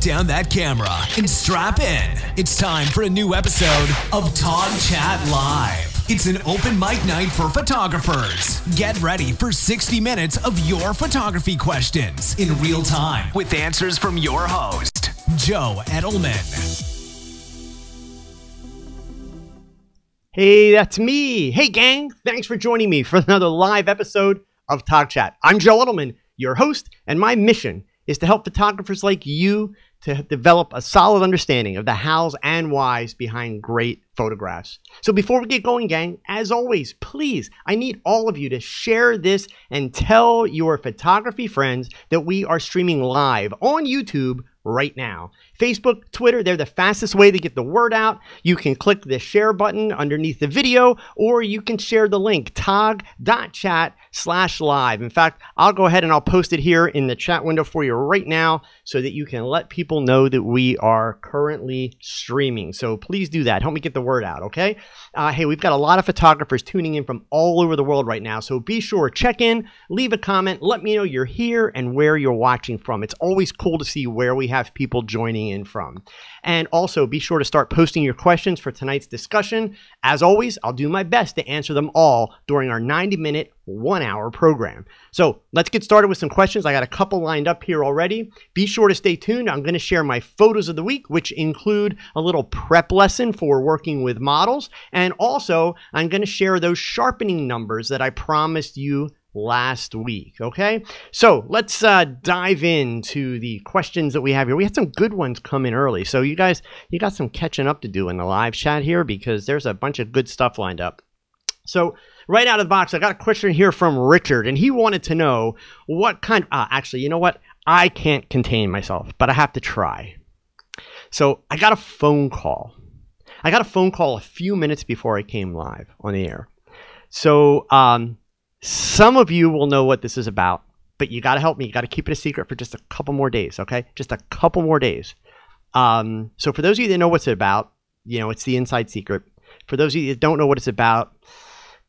down that camera and strap in. It's time for a new episode of TogChat Live. It's an open mic night for photographers. Get ready for 60 minutes of your photography questions in real time with answers from your host, Joe Edelman. Hey, that's me. Hey, gang. Thanks for joining me for another live episode of TogChat. I'm Joe Edelman, your host, and my mission is to help photographers like you to develop a solid understanding of the hows and whys behind great photographs. So before we get going, gang, as always, please, I need all of you to share this and tell your photography friends that we are streaming live on YouTube right now. Facebook, Twitter, they're the fastest way to get the word out. You can click the share button underneath the video, or you can share the link, tog.chat/live. In fact, I'll go ahead and I'll post it here in the chat window for you right now so that you can let people know that we are currently streaming. So please do that. Help me get the word out, okay? Hey, we've got a lot of photographers tuning in from all over the world right now, so be sure, check in, leave a comment, let me know you're here and where you're watching from. It's always cool to see where we have people joining in from. And also be sure to start posting your questions for tonight's discussion. As always, I'll do my best to answer them all during our 90-minute, 1-hour program. So let's get started with some questions. I got a couple lined up here already. Be sure to stay tuned. I'm going to share my photos of the week, which include a little prep lesson for working with models. And also, I'm going to share those sharpening numbers that I promised you last week. Okay, so let's dive into the questions that we have here. We had some good ones come in early, so you guys, you got some catching up to do in the live chat here because there's a bunch of good stuff lined up. So right out of the box, I got a question here from Richard, and he wanted to know what kind actually, you know what, I can't contain myself, but I have to try. So I got a phone call. I got a phone call a few minutes before I came live on the air. So some of you will know what this is about, but you got to help me. You got to keep it a secret for just a couple more days, okay? Just a couple more days. So for those of you that know what's it about, you know, it's the inside secret. For those of you that don't know what it's about,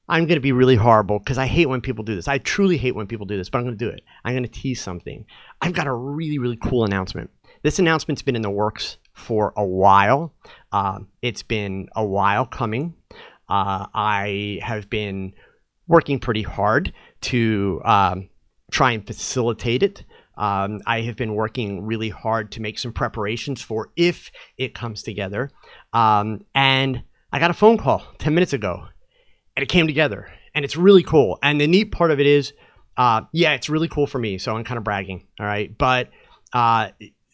I'm going to be really horrible because I hate when people do this. I truly hate when people do this, but I'm going to do it. I'm going to tease something. I've got a really, really cool announcement. This announcement's been in the works for a while. It's been a while coming. I have been working pretty hard to try and facilitate it. I have been working really hard to make some preparations for if it comes together. And I got a phone call 10 minutes ago, and it came together, and it's really cool. And the neat part of it is, yeah, it's really cool for me, so I'm kind of bragging, all right? But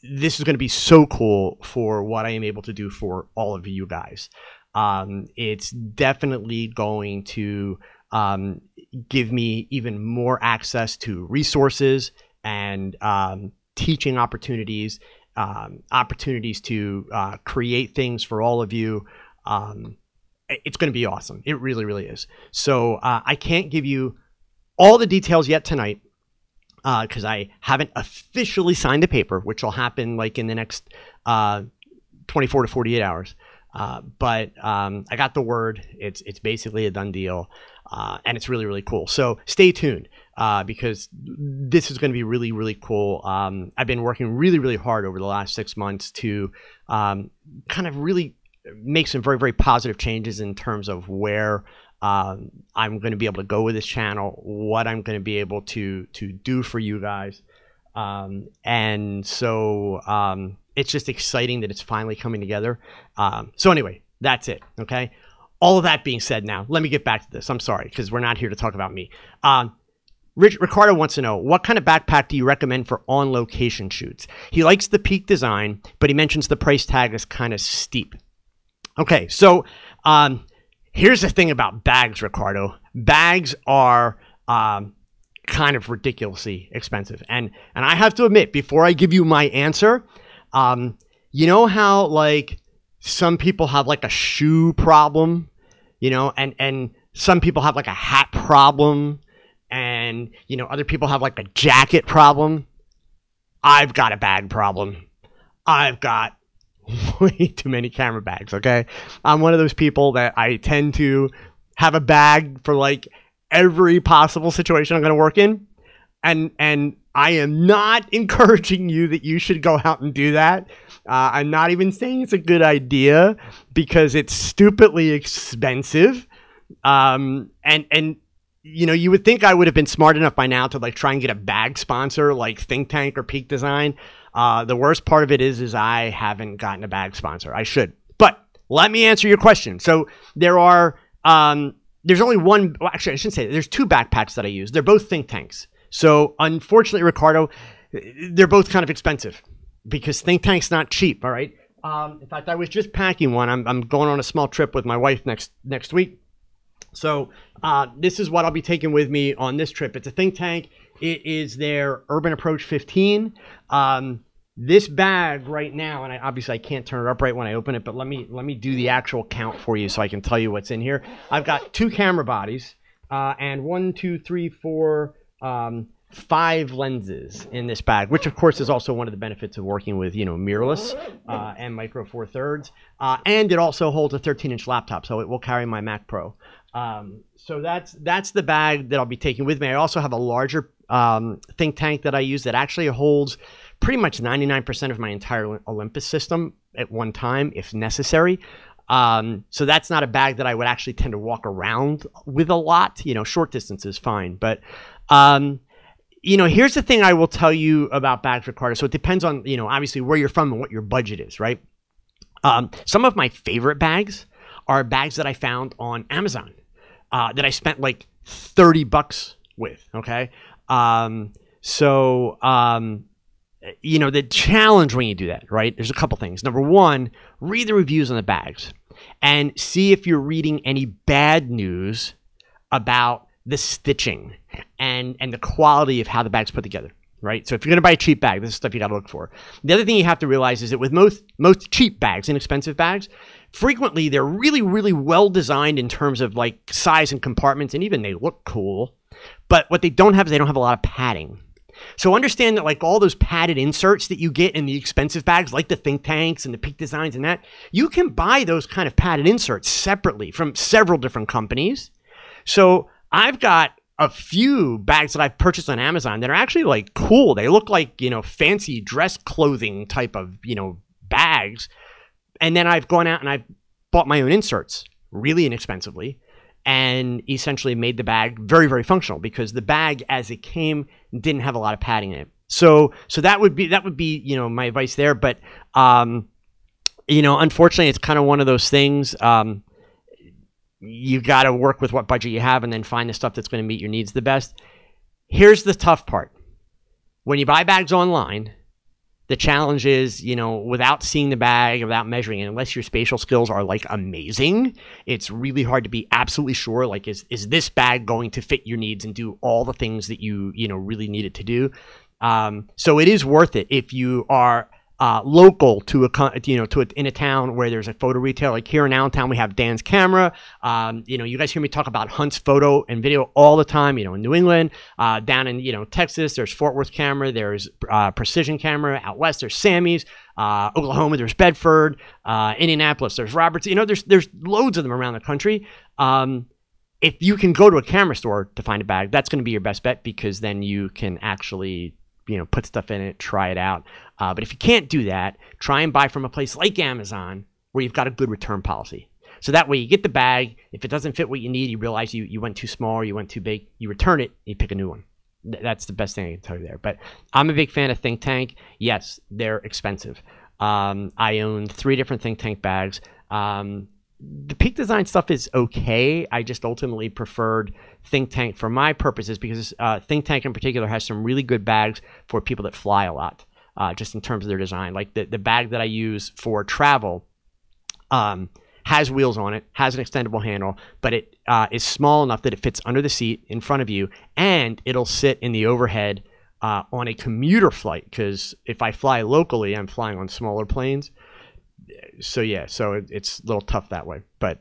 this is going to be so cool for what I am able to do for all of you guys. It's definitely going to give me even more access to resources and teaching opportunities, opportunities to create things for all of you. It's going to be awesome. It really, really is. So I can't give you all the details yet tonight because I haven't officially signed the paper, which will happen like in the next 24 to 48 hours. But I got the word. It's basically a done deal. And it's really, really cool. So stay tuned because this is going to be really, really cool. I've been working really, really hard over the last 6 months to kind of really make some very, very positive changes in terms of where I'm going to be able to go with this channel, what I'm going to be able to do for you guys. And so it's just exciting that it's finally coming together. So anyway, that's it. Okay. All of that being said now, let me get back to this. I'm sorry, because we're not here to talk about me. Ricardo wants to know, what kind of backpack do you recommend for on-location shoots? He likes the Peak design, but he mentions the price tag is kind of steep. Okay, so here's the thing about bags, Ricardo. Bags are kind of ridiculously expensive. And I have to admit, before I give you my answer, you know how like some people have like a shoe problem? You know, and some people have like a hat problem, and, you know, other people have like a jacket problem. I've got a bag problem. I've got way too many camera bags, okay? I'm one of those people that I tend to have a bag for like every possible situation I'm going to work in. And I am not encouraging you that you should go out and do that. I'm not even saying it's a good idea because it's stupidly expensive. And you know, you would think I would have been smart enough by now to like try and get a bag sponsor like Think Tank or Peak Design. The worst part of it is I haven't gotten a bag sponsor. I should. But let me answer your question. So there are, there's only one, well, actually I shouldn't say that. There's two backpacks that I use. They're both Think Tanks. So unfortunately, Ricardo, they're both kind of expensive because Think Tank's not cheap. All right. In fact, I was just packing one. I'm going on a small trip with my wife next week. So this is what I'll be taking with me on this trip. It's a Think Tank. It is their Urban Approach 15. This bag right now, and obviously I can't turn it up right when I open it, but let me do the actual count for you so I can tell you what's in here. I've got 2 camera bodies and 1, 2, 3, 4, 5 lenses in this bag, which of course is also one of the benefits of working with, you know, mirrorless and micro four thirds. And it also holds a 13-inch laptop, so it will carry my Mac Pro. So that's the bag that I'll be taking with me. I also have a larger Think Tank that I use that actually holds pretty much 99% of my entire Olympus system at one time, if necessary. So that's not a bag that I would actually tend to walk around with a lot. You know, short distance is fine. But, you know, here's the thing I will tell you about bags, Ricardo. So it depends on, you know, obviously where you're from and what your budget is, right? Some of my favorite bags are bags that I found on Amazon that I spent like $30 with, okay? You know, the challenge when you do that, right? There's a couple things. Number one, read the reviews on the bags and see if you're reading any bad news about the stitching and the quality of how the bag's put together, right? So if you're going to buy a cheap bag, this is stuff you got to look for. The other thing you have to realize is that with most cheap bags, inexpensive bags, frequently they're really, really well designed in terms of like size and compartments, and even they look cool. But what they don't have is they don't have a lot of padding. So understand that like all those padded inserts that you get in the expensive bags, like the Think Tanks and the Peak Designs and that, you can buy those kind of padded inserts separately from several different companies. So I've got a few bags that I've purchased on Amazon that are actually like cool. They look like, you know, fancy dress clothing type of, you know, bags. And then I've gone out and I've bought my own inserts really inexpensively and essentially made the bag very, very functional because the bag as it came didn't have a lot of padding in it. So that would be, you know, my advice there. But, you know, unfortunately it's kind of one of those things. You got to work with what budget you have and then find the stuff that's going to meet your needs the best. Here's the tough part. When you buy bags online, the challenge is, you know, without seeing the bag, without measuring it, unless your spatial skills are like amazing, it's really hard to be absolutely sure, like, is this bag going to fit your needs and do all the things that you know, really need it to do? So it is worth it if you are local to in a town where there's a photo retail. Like here in Allentown, we have Dan's Camera. You know, you guys hear me talk about Hunt's Photo and Video all the time. You know, in New England, down in, you know, Texas, there's Fort Worth Camera. There's Precision Camera. Out west, there's Sammy's. Oklahoma, there's Bedford. Indianapolis, there's Roberts. You know, there's loads of them around the country. If you can go to a camera store to find a bag, that's going to be your best bet because then you can actually, you know, put stuff in it, try it out. But if you can't do that, try and buy from a place like Amazon where you've got a good return policy. So that way you get the bag. If it doesn't fit what you need, you realize you went too small or you went too big, you return it, you pick a new one. That's the best thing I can tell you there. But I'm a big fan of Think Tank. Yes, they're expensive. I own 3 different Think Tank bags. The Peak Design stuff is okay. I just ultimately preferred Think Tank for my purposes because Think Tank in particular has some really good bags for people that fly a lot, just in terms of their design. Like the bag that I use for travel has wheels on it, has an extendable handle, but it is small enough that it fits under the seat in front of you, and it'll sit in the overhead on a commuter flight because if I fly locally, I'm flying on smaller planes. So yeah, so it's a little tough that way. But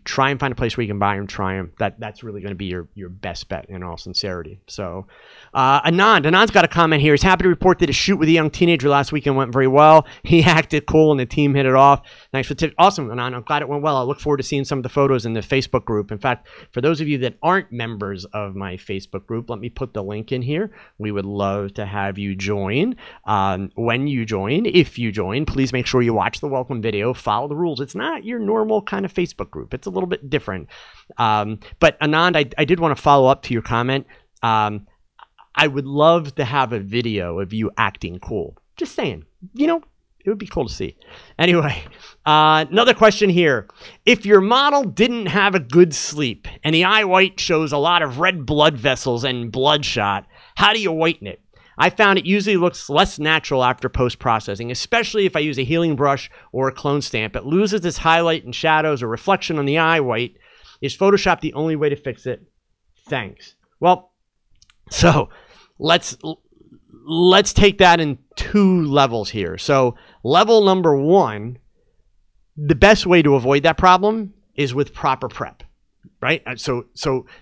try and find a place where you can buy them, try them. That's really going to be your best bet in all sincerity. So Anand's got a comment here. He's happy to report that his shoot with a young teenager last weekend went very well. He acted cool and the team hit it off. Thanks for the tip. Awesome, Anand. I'm glad it went well. I look forward to seeing some of the photos in the Facebook group. In fact, for those of you that aren't members of my Facebook group, let me put the link in here. We would love to have you join. When you join, if you join, please make sure you watch the welcome video, follow the rules. It's not your normal kind of Facebook group. It's a little bit different. But Anand, I did want to follow up to your comment. I would love to have a video of you acting cool. Just saying, you know, it would be cool to see. Anyway, another question here. If your model didn't have a good sleep and the eye white shows a lot of red blood vessels and bloodshot, how do you whiten it? I found it usually looks less natural after post-processing, especially if I use a healing brush or a clone stamp. It loses its highlight and shadows or reflection on the eye white. Is Photoshop the only way to fix it? Thanks. Well, so let's take that in 2 levels here. So level number 1, the best way to avoid that problem is with proper prep, right? So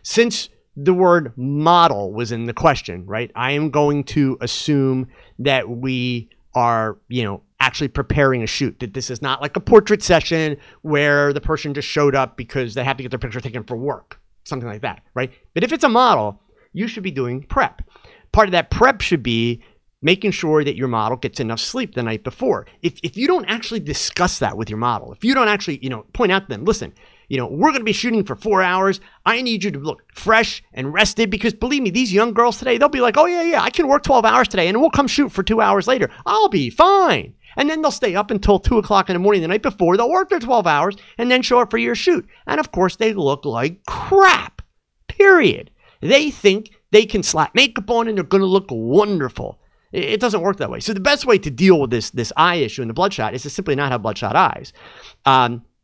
since the word model was in the question, right? I am going to assume that we are, you know, actually preparing a shoot, that this is not like a portrait session where the person just showed up because they have to get their picture taken for work, something like that, right? But if it's a model, you should be doing prep. Part of that prep should be making sure that your model gets enough sleep the night before. If you don't actually discuss that with your model, if you don't actually, you know, point out to them, listen, you know, we're going to be shooting for 4 hours. I need you to look fresh and rested, because believe me, these young girls today, they'll be like, oh yeah, I can work 12 hours today and we'll come shoot for 2 hours later. I'll be fine. And then they'll stay up until 2 o'clock in the morning the night before. They'll work their 12 hours and then show up for your shoot. And of course, they look like crap, period. They think they can slap makeup on and they're going to look wonderful. It doesn't work that way. So the best way to deal with this eye issue and the bloodshot is to simply not have bloodshot eyes.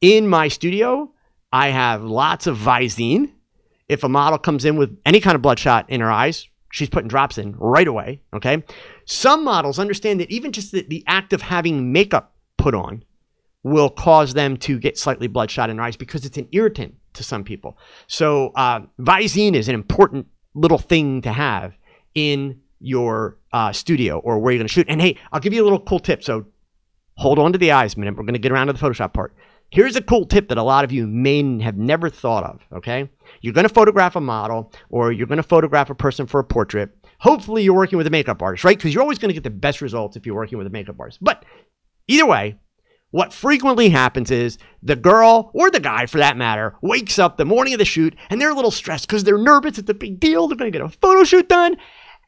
In my studio, I have lots of Visine. If a model comes in with any kind of bloodshot in her eyes, she's putting drops in right away, okay? Some models understand that even just the act of having makeup put on will cause them to get slightly bloodshot in their eyes because it's an irritant to some people. So Visine is an important little thing to have in your studio or where you're going to shoot. And hey, I'll give you a little cool tip. So hold on to the eyes a minute. We're going to get around to the Photoshop part. Here's a cool tip that a lot of you may have never thought of, okay? You're going to photograph a model or you're going to photograph a person for a portrait. Hopefully you're working with a makeup artist, right? Because you're always going to get the best results if you're working with a makeup artist. But either way, what frequently happens is the girl, or the guy for that matter, wakes up the morning of the shoot and they're a little stressed because they're nervous. It's a big deal. They're going to get a photo shoot done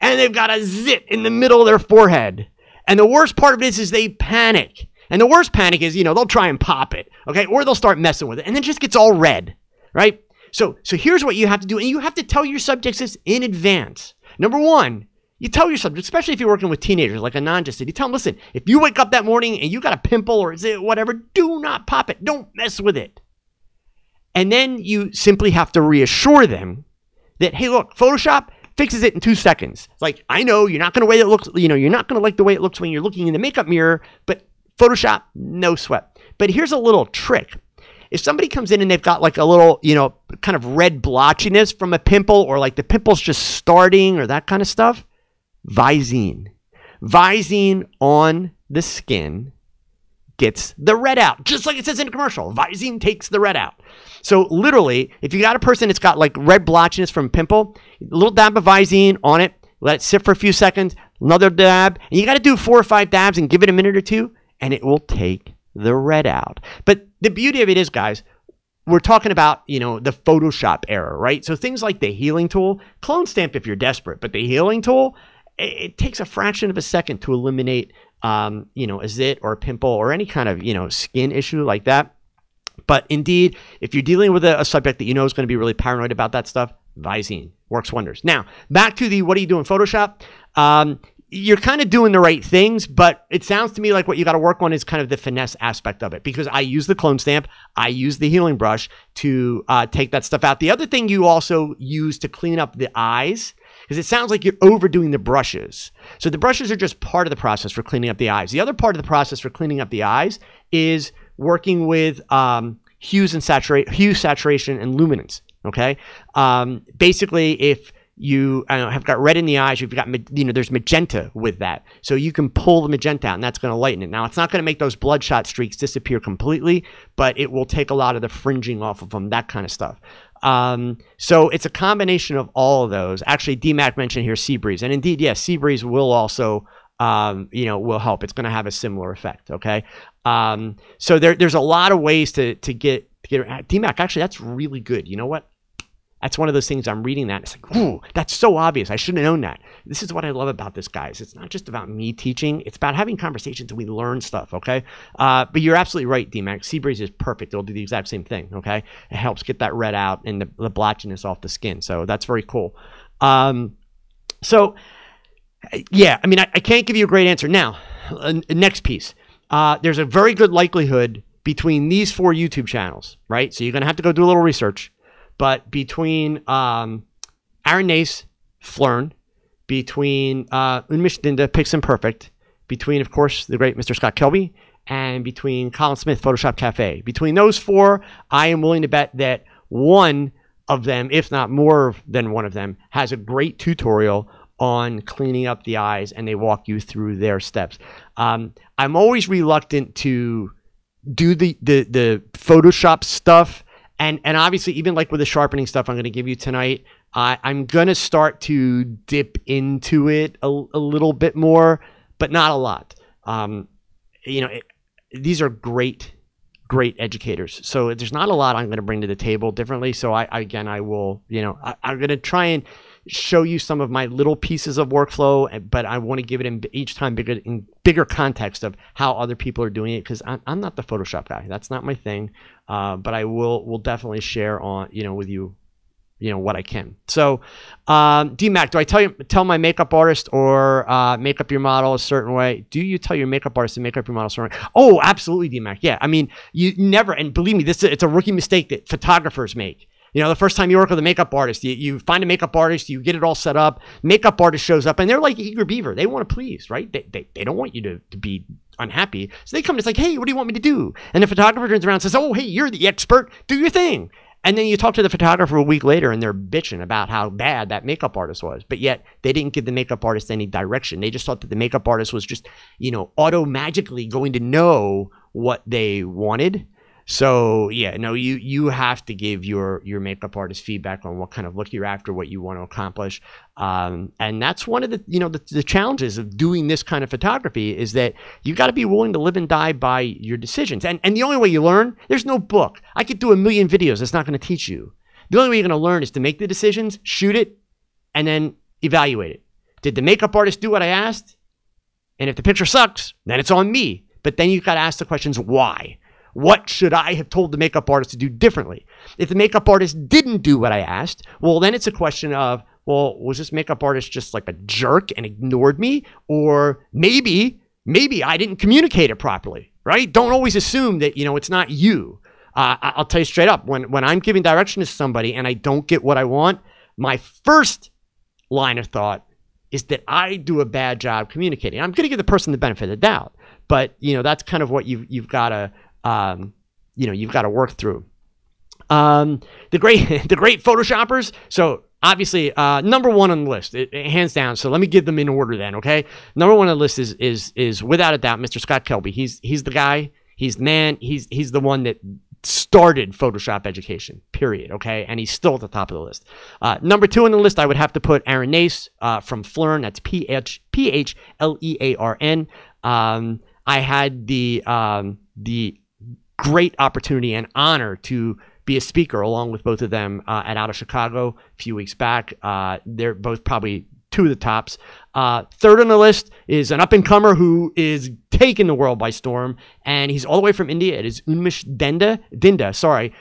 and they've got a zit in the middle of their forehead. And the worst part of it is they panic. And the worst panic is, you know, they'll try and pop it, okay? Or they'll start messing with it and then it just gets all red, right? So here's what you have to do. And you have to tell your subjects this in advance. Number 1, you tell your subject, especially if you're working with teenagers like Anand just said, you tell them, listen, if you wake up that morning and you got a pimple or whatever, do not pop it. Don't mess with it. And then you simply have to reassure them that, hey, look, Photoshop fixes it in 2 seconds. It's like, I know you're not going to way it looks, you know, you're not going to like the way it looks when you're looking in the makeup mirror, but Photoshop, no sweat. But here's a little trick. If somebody comes in and they've got like a little, you know, kind of red blotchiness from a pimple, or like the pimple's just starting or that kind of stuff, Visine. Visine on the skin gets the red out, just like it says in the commercial. Visine takes the red out. So literally, if you got a person that's got like red blotchiness from a pimple, a little dab of Visine on it, let it sit for a few seconds, another dab, and you got to do 4 or 5 dabs and give it a minute or 2, and it will take the red out. But the beauty of it is, guys, we're talking about, you know, the Photoshop era, right? So things like the healing tool, clone stamp if you're desperate, but the healing tool, it takes a fraction of a second to eliminate, you know, a zit or a pimple or any kind of, you know, skin issue like that. But indeed, if you're dealing with a subject that you know is going to be really paranoid about that stuff, Visine works wonders. Now, back to the what do you do in Photoshop? You're kind of doing the right things, but it sounds to me like what you got to work on is kind of the finesse aspect of it, because I use the clone stamp, I use the healing brush to take that stuff out. The other thing you also use to clean up the eyes, because it sounds like you're overdoing the brushes. So the brushes are just part of the process for cleaning up the eyes. The other part of the process for cleaning up the eyes is working with hue, saturation, and luminance. Okay. Basically, if you have got red in the eyes, you've got, there's magenta with that. So you can pull the magenta out and that's going to lighten it. Now, it's not going to make those bloodshot streaks disappear completely, but it will take a lot of the fringing off of them, that kind of stuff. So it's a combination of all of those. Actually, DMAC mentioned here sea breeze. And indeed, yes, sea breeze will also, will help. It's going to have a similar effect. Okay. So there's a lot of ways to get DMAC. Actually, that's really good. You know what? That's one of those things I'm reading that. It's like, ooh, that's so obvious. I should have known that. This is what I love about this, guys. It's not just about me teaching. It's about having conversations and we learn stuff, okay? But you're absolutely right, DMAC. Seabreeze is perfect. It'll do the exact same thing, okay? It helps get that red out and the blotchiness off the skin. So that's very cool. Yeah, I mean, I can't give you a great answer. Now, next piece. There's a very good likelihood between these 4 YouTube channels, right? So you're going to have to go do a little research. But between Aaron Nace, Flern, between Unmish Dinda, Pix Imperfect, between, of course, the great Mr. Scott Kelby, and between Colin Smith, Photoshop Cafe. Between those 4, I am willing to bet that one of them, if not more than one of them, has a great tutorial on cleaning up the eyes, and they walk you through their steps. I'm always reluctant to do the Photoshop stuff. And obviously, even like with the sharpening stuff I'm going to give you tonight, I'm going to start to dip into it a little bit more, but not a lot. These are great educators. So there's not a lot I'm going to bring to the table differently. So I'm going to try and show you some of my little pieces of workflow, but I want to give it in each time in bigger context of how other people are doing it, because I'm not the Photoshop guy. That's not my thing. But I will definitely share on, with you, what I can. So, DMAC, do I tell my makeup artist or make up your model a certain way? Do you tell your makeup artist to make up your model a certain way? Oh, absolutely, DMAC. Yeah, I mean, you never, and believe me, it's a rookie mistake that photographers make. The first time you work with a makeup artist, you find a makeup artist, you get it all set up, makeup artist shows up, and they're like eager beaver. They want to please, right? They don't want you to be unhappy. So they come and it's like, hey, what do you want me to do? And the photographer turns around and says, oh, hey, you're the expert. Do your thing. And then you talk to the photographer a week later and they're bitching about how bad that makeup artist was. But yet they didn't give the makeup artist any direction. They just thought that the makeup artist was just, auto-magically going to know what they wanted. So yeah, no, you have to give your makeup artist feedback on what kind of look you're after, what you want to accomplish, and that's one of the challenges of doing this kind of photography is that you got to be willing to live and die by your decisions. And the only way you learn, there's no book. I could do a million videos. It's not going to teach you. The only way you're going to learn is to make the decisions, shoot it, and then evaluate it. Did the makeup artist do what I asked? And if the picture sucks, then it's on me. But then you've got to ask the questions, why? What should I have told the makeup artist to do differently? If the makeup artist didn't do what I asked, well, then it's a question of, well, was this makeup artist just like a jerk and ignored me? Or maybe I didn't communicate it properly, right? Don't always assume that, it's not you. I'll tell you straight up, when I'm giving direction to somebody and I don't get what I want, my first line of thought is that I do a bad job communicating. I'm going to give the person the benefit of the doubt, but that's kind of what you've got to you've got to work through. The great Photoshoppers. So obviously, number one on the list, hands down. So let me give them in order then. Okay. Number one on the list is without a doubt, Mr. Scott Kelby. He's the guy, he's the man, he's the one that started Photoshop education, period. Okay. And he's still at the top of the list. Number 2 on the list, I would have to put Aaron Nace, from Flern. That's Phlearn. I had the great opportunity and honor to be a speaker along with both of them Out of Chicago a few weeks back. They're both probably 2 of the tops. Third on the list is an up-and-comer who is taking the world by storm, and he's all the way from India. It is Unmish Dinda,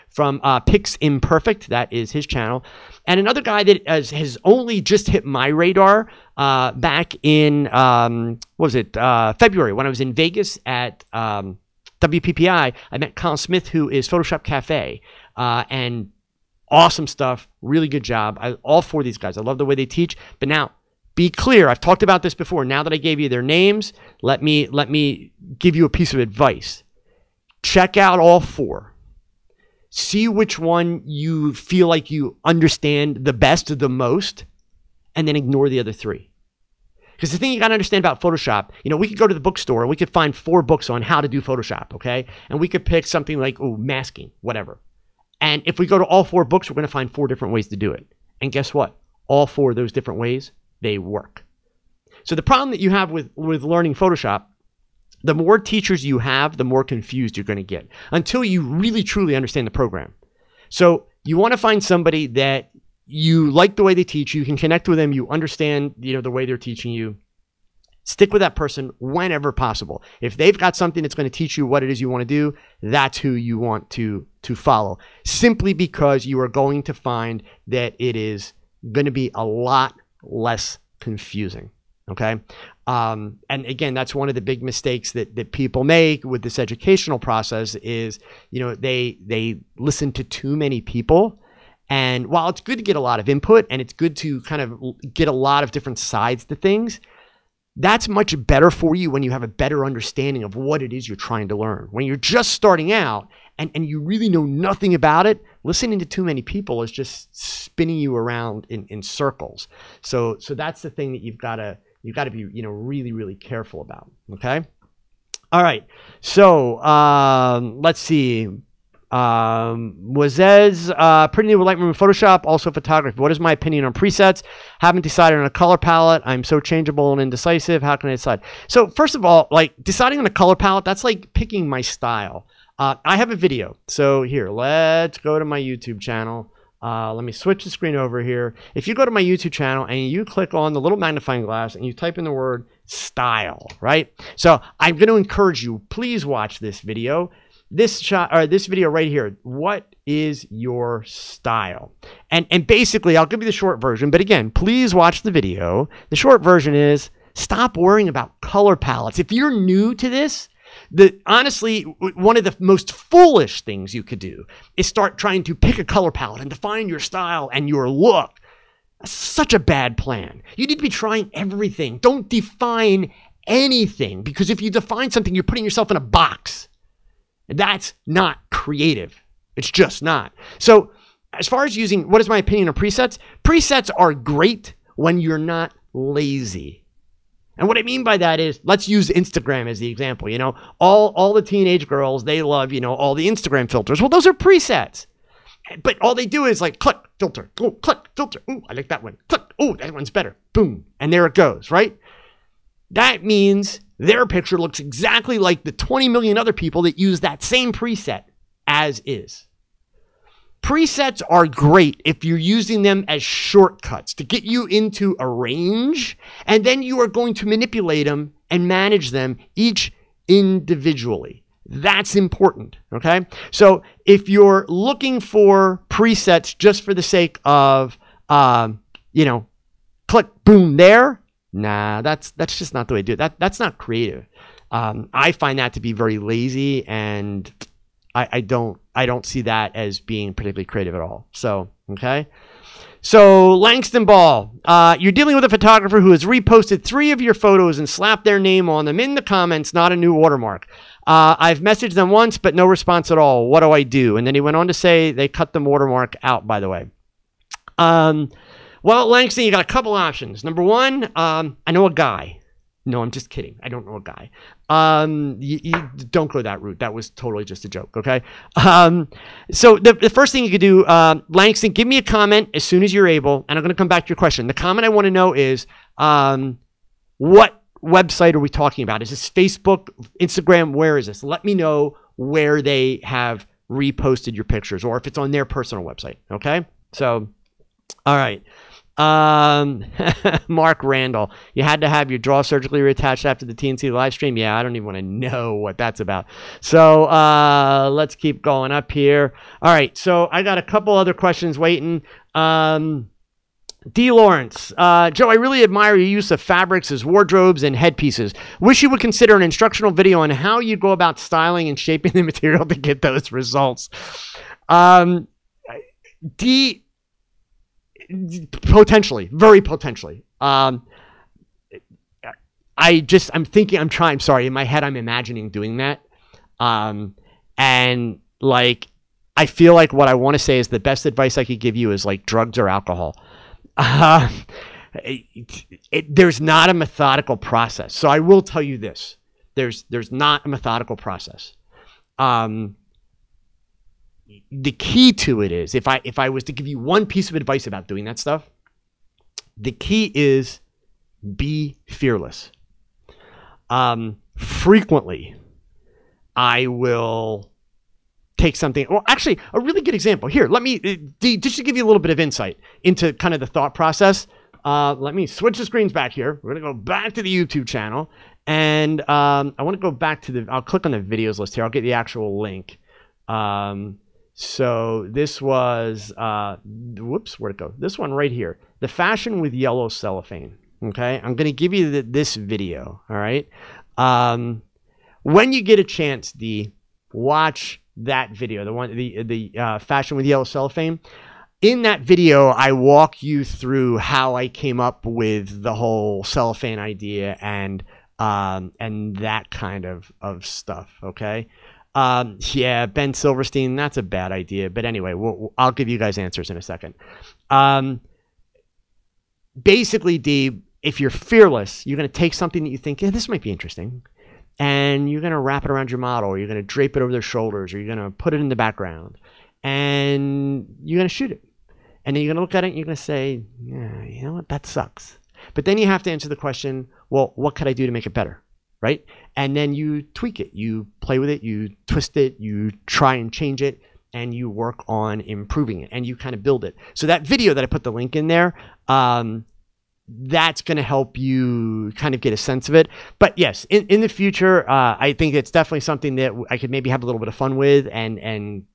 from Pix Imperfect. That is his channel. And another guy that has only just hit my radar back in, February, when I was in Vegas at WPPI. I met Colin Smith, who is Photoshop Cafe, and awesome stuff, really good job. All 4 of these guys, I love the way they teach. But now, be clear, I've talked about this before. Now that I gave you their names, let me give you a piece of advice. Check out all 4. see which one you feel like you understand the best, the most, and then ignore the other 3. Because the thing you got to understand about Photoshop, we could go to the bookstore, we could find 4 books on how to do Photoshop, okay? And we could pick something like, masking, whatever. And if we go to all 4 books, we're going to find 4 different ways to do it. And guess what? All 4 of those different ways, they work. So the problem that you have with learning Photoshop, the more teachers you have, the more confused you're going to get until you really, truly understand the program. So you want to find somebody that you like the way they teach, you can connect with them, you understand, the way they're teaching you. Stick with that person whenever possible. If they've got something that's going to teach you what it is you want to do, that's who you want to follow. Simply because you are going to find that it is going to be a lot less confusing. Okay. And again, that's one of the big mistakes that people make with this educational process is, they listen to too many people. And while it's good to get a lot of input and it's good to kind of get a lot of different sides to things, that's much better for you when you have a better understanding of what it is you're trying to learn. When you're just starting out and you really know nothing about it, listening to too many people is just spinning you around in circles. So that's the thing that you've got to be, really, really careful about. Okay. All right. So let's see. Wazez, pretty new with Lightroom and Photoshop, also photography. What is my opinion on presets? Haven't decided on a color palette. I'm so changeable and indecisive. How can I decide? So first of all, like deciding on a color palette, that's like picking my style. I have a video. So here, let's go to my YouTube channel. Let me switch the screen over here. If you go to my YouTube channel and you click on the little magnifying glass and you type in the word style, right? So I'm going to encourage you, please watch this video. This video right here. What is your style? And basically, I'll give you the short version. But again, please watch the video. The short version is stop worrying about color palettes. If you're new to this, honestly, one of the most foolish things you could do is start trying to pick a color palette and define your style and your look. That's such a bad plan. You need to be trying everything. Don't define anything, because if you define something, you're putting yourself in a box. That's not creative. It's just not. So as far as using, what is my opinion on presets? Presets are great when you're not lazy. And what I mean by that is, let's use Instagram as the example. All the teenage girls, they love, all the Instagram filters. Well, those are presets. But all they do is like, click, filter, oh, click, filter. Ooh, I like that one. Click, oh, that one's better. Boom. And there it goes, right? That means their picture looks exactly like the 20 million other people that use that same preset as is. Presets are great if you're using them as shortcuts to get you into a range, and then you are going to manipulate them and manage them each individually. That's important, okay? So if you're looking for presets just for the sake of, click, boom, there, nah, that's just not the way to do it. That's not creative. I find that to be very lazy, and I don't see that as being particularly creative at all. So, okay. So Langston Ball, you're dealing with a photographer who has reposted 3 of your photos and slapped their name on them in the comments, not a new watermark. I've messaged them once, but no response at all. What do I do? And then he went on to say they cut the watermark out, by the way. Well, Langston, you got a couple options. Number one, I know a guy. No, I'm just kidding. I don't know a guy. You don't go that route. That was totally just a joke, okay? So the first thing you could do, Langston, give me a comment as soon as you're able, and I'm going to come back to your question. The comment I want to know is, what website are we talking about? Is this Facebook, Instagram? Where is this? Let me know where they have reposted your pictures, or if it's on their personal website, okay? So, all right. Mark Randall, you had to have your jaw surgically reattached after the TNC live stream. Yeah, I don't even want to know what that's about. So let's keep going up here. All right, so I got a couple other questions waiting. D. Lawrence, Joe, I really admire your use of fabrics as wardrobes and headpieces. Wish you would consider an instructional video on how you go about styling and shaping the material to get those results. D. Potentially, very potentially. I'm sorry, in my head, I'm imagining doing that. And like, I feel like what I want to say is the best advice I could give you is like drugs or alcohol. There's not a methodical process. So I will tell you this. There's not a methodical process. The key to it is, if I was to give you one piece of advice about doing that stuff, the key is be fearless. Frequently, I will take something. Well, actually, a really good example. Here, let me, just to give you a little bit of insight into kind of the thought process. Let me switch the screens back here. We're going to go back to the YouTube channel. And I want to go back to I'll click on the videos list here. I'll get the actual link. So this was, whoops, where'd it go? This one right here. The fashion with yellow cellophane. Okay, I'm going to give you this video. All right. When you get a chance, watch that video, the fashion with yellow cellophane. In that video, I walk you through how I came up with the whole cellophane idea and that kind of stuff. Okay. Yeah, Ben Silverstein, that's a bad idea. But anyway, I'll give you guys answers in a second. Basically, D, if you're fearless, you're going to take something that you think, yeah, this might be interesting, and you're going to wrap it around your model, or you're going to drape it over their shoulders, or you're going to put it in the background, and you're going to shoot it. And then you're going to look at it and you're going to say, yeah, you know what, that sucks. But then you have to answer the question, well, what could I do to make it better? Right? And then you tweak it, you play with it, you twist it, you try and change it, and you work on improving it, and you kind of build it. So that video that I put the link in there, that's going to help you kind of get a sense of it. But yes, in the future, I think it's definitely something that I could maybe have a little bit of fun with, and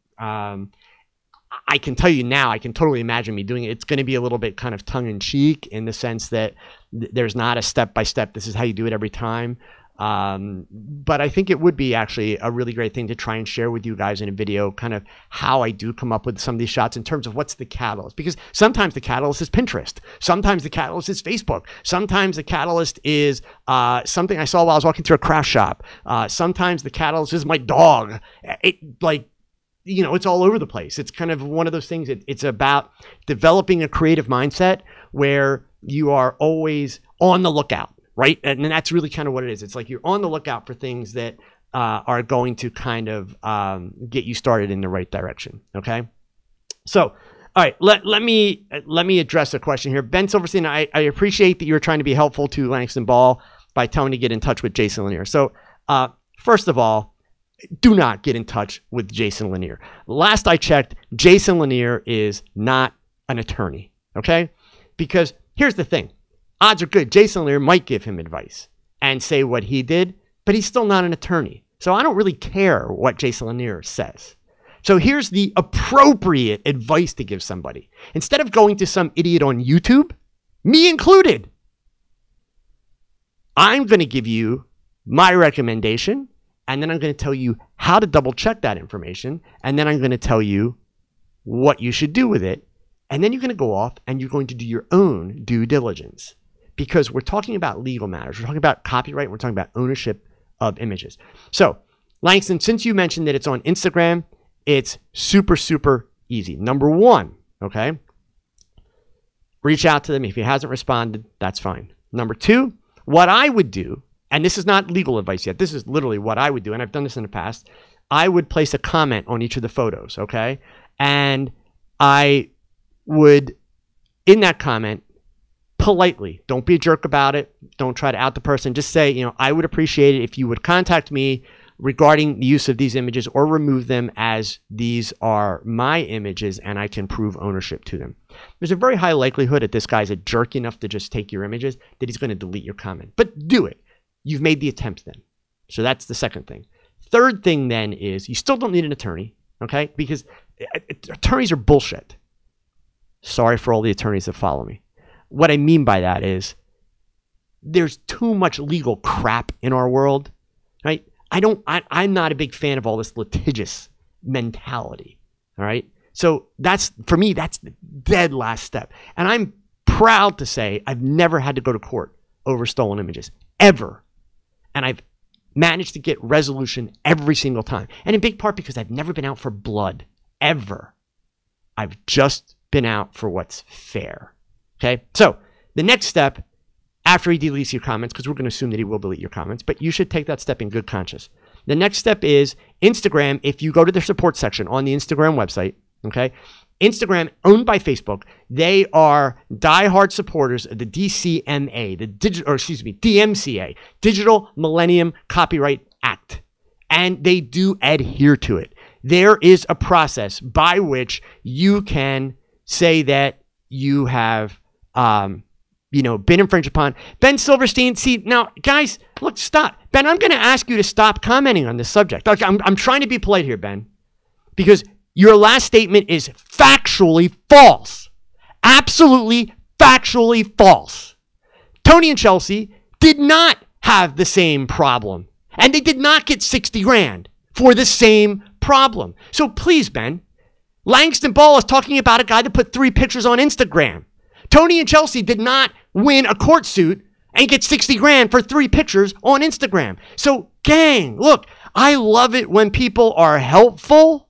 I can tell you now, I can totally imagine me doing it. It's going to be a little bit kind of tongue-in-cheek in the sense that there's not a step-by-step, this is how you do it every time. But I think it would be actually a really great thing to try and share with you guys in a video, kind of how I do come up with some of these shots in terms of what's the catalyst. Because sometimes the catalyst is Pinterest. Sometimes the catalyst is Facebook. Sometimes the catalyst is something I saw while I was walking through a craft shop. Sometimes the catalyst is my dog. It's all over the place. It's kind of one of those things. It's about developing a creative mindset where you are always on the lookout. Right? And that's really kind of what it is. It's like you're on the lookout for things that are going to kind of get you started in the right direction. Okay. So, all right, let me address a question here. Ben Silverstein, I appreciate that you're trying to be helpful to Langston Ball by telling me to get in touch with Jason Lanier. So, first of all, do not get in touch with Jason Lanier. Last I checked, Jason Lanier is not an attorney. Okay. Because here's the thing. Odds are good Jason Lanier might give him advice and say what he did, but he's still not an attorney. So I don't really care what Jason Lanier says. So here's the appropriate advice to give somebody. Instead of going to some idiot on YouTube, me included, I'm going to give you my recommendation, and then I'm going to tell you how to double check that information, and then I'm going to tell you what you should do with it, and then you're going to go off and you're going to do your own due diligence. Because we're talking about legal matters. We're talking about copyright. We're talking about ownership of images. So, Langston, since you mentioned that it's on Instagram, it's super, super easy. Number one, okay? Reach out to them. If he hasn't responded, that's fine. Number two, what I would do, and this is not legal advice yet. This is literally what I would do, and I've done this in the past. I would place a comment on each of the photos, okay? And I would, in that comment, politely, don't be a jerk about it. Don't try to out the person. Just say, I would appreciate it if you would contact me regarding the use of these images or remove them, as these are my images and I can prove ownership to them. There's a very high likelihood that this guy's a jerk enough to just take your images that he's going to delete your comment. But do it. You've made the attempt then. So that's the second thing. Third thing then is you still don't need an attorney, okay? Because attorneys are bullshit. Sorry for all the attorneys that follow me. What I mean by that is there's too much legal crap in our world, right? I'm not a big fan of all this litigious mentality, all right? So for me, that's the dead last step. And I'm proud to say I've never had to go to court over stolen images, ever. And I've managed to get resolution every single time. And in big part because I've never been out for blood, ever. I've just been out for what's fair. Okay? So the next step after he deletes your comments, because we're going to assume that he will delete your comments, but you should take that step in good conscience. The next step is Instagram. If you go to the support section on the Instagram website, okay, Instagram, owned by Facebook, they are diehard supporters of the DCMA, DMCA, Digital Millennium Copyright Act, and they do adhere to it. There is a process by which you can say that you have, been infringed upon. Ben Silverstein, see, now, guys, look, stop. Ben, I'm going to ask you to stop commenting on this subject. Okay, I'm trying to be polite here, Ben, because your last statement is factually false. Absolutely factually false. Tony and Chelsea did not have the same problem, and they did not get 60 grand for the same problem. So please, Ben, Langston Ball is talking about a guy that put 3 pictures on Instagram. Tony and Chelsea did not win a court suit and get 60 grand for 3 pictures on Instagram. So, gang, look, I love it when people are helpful,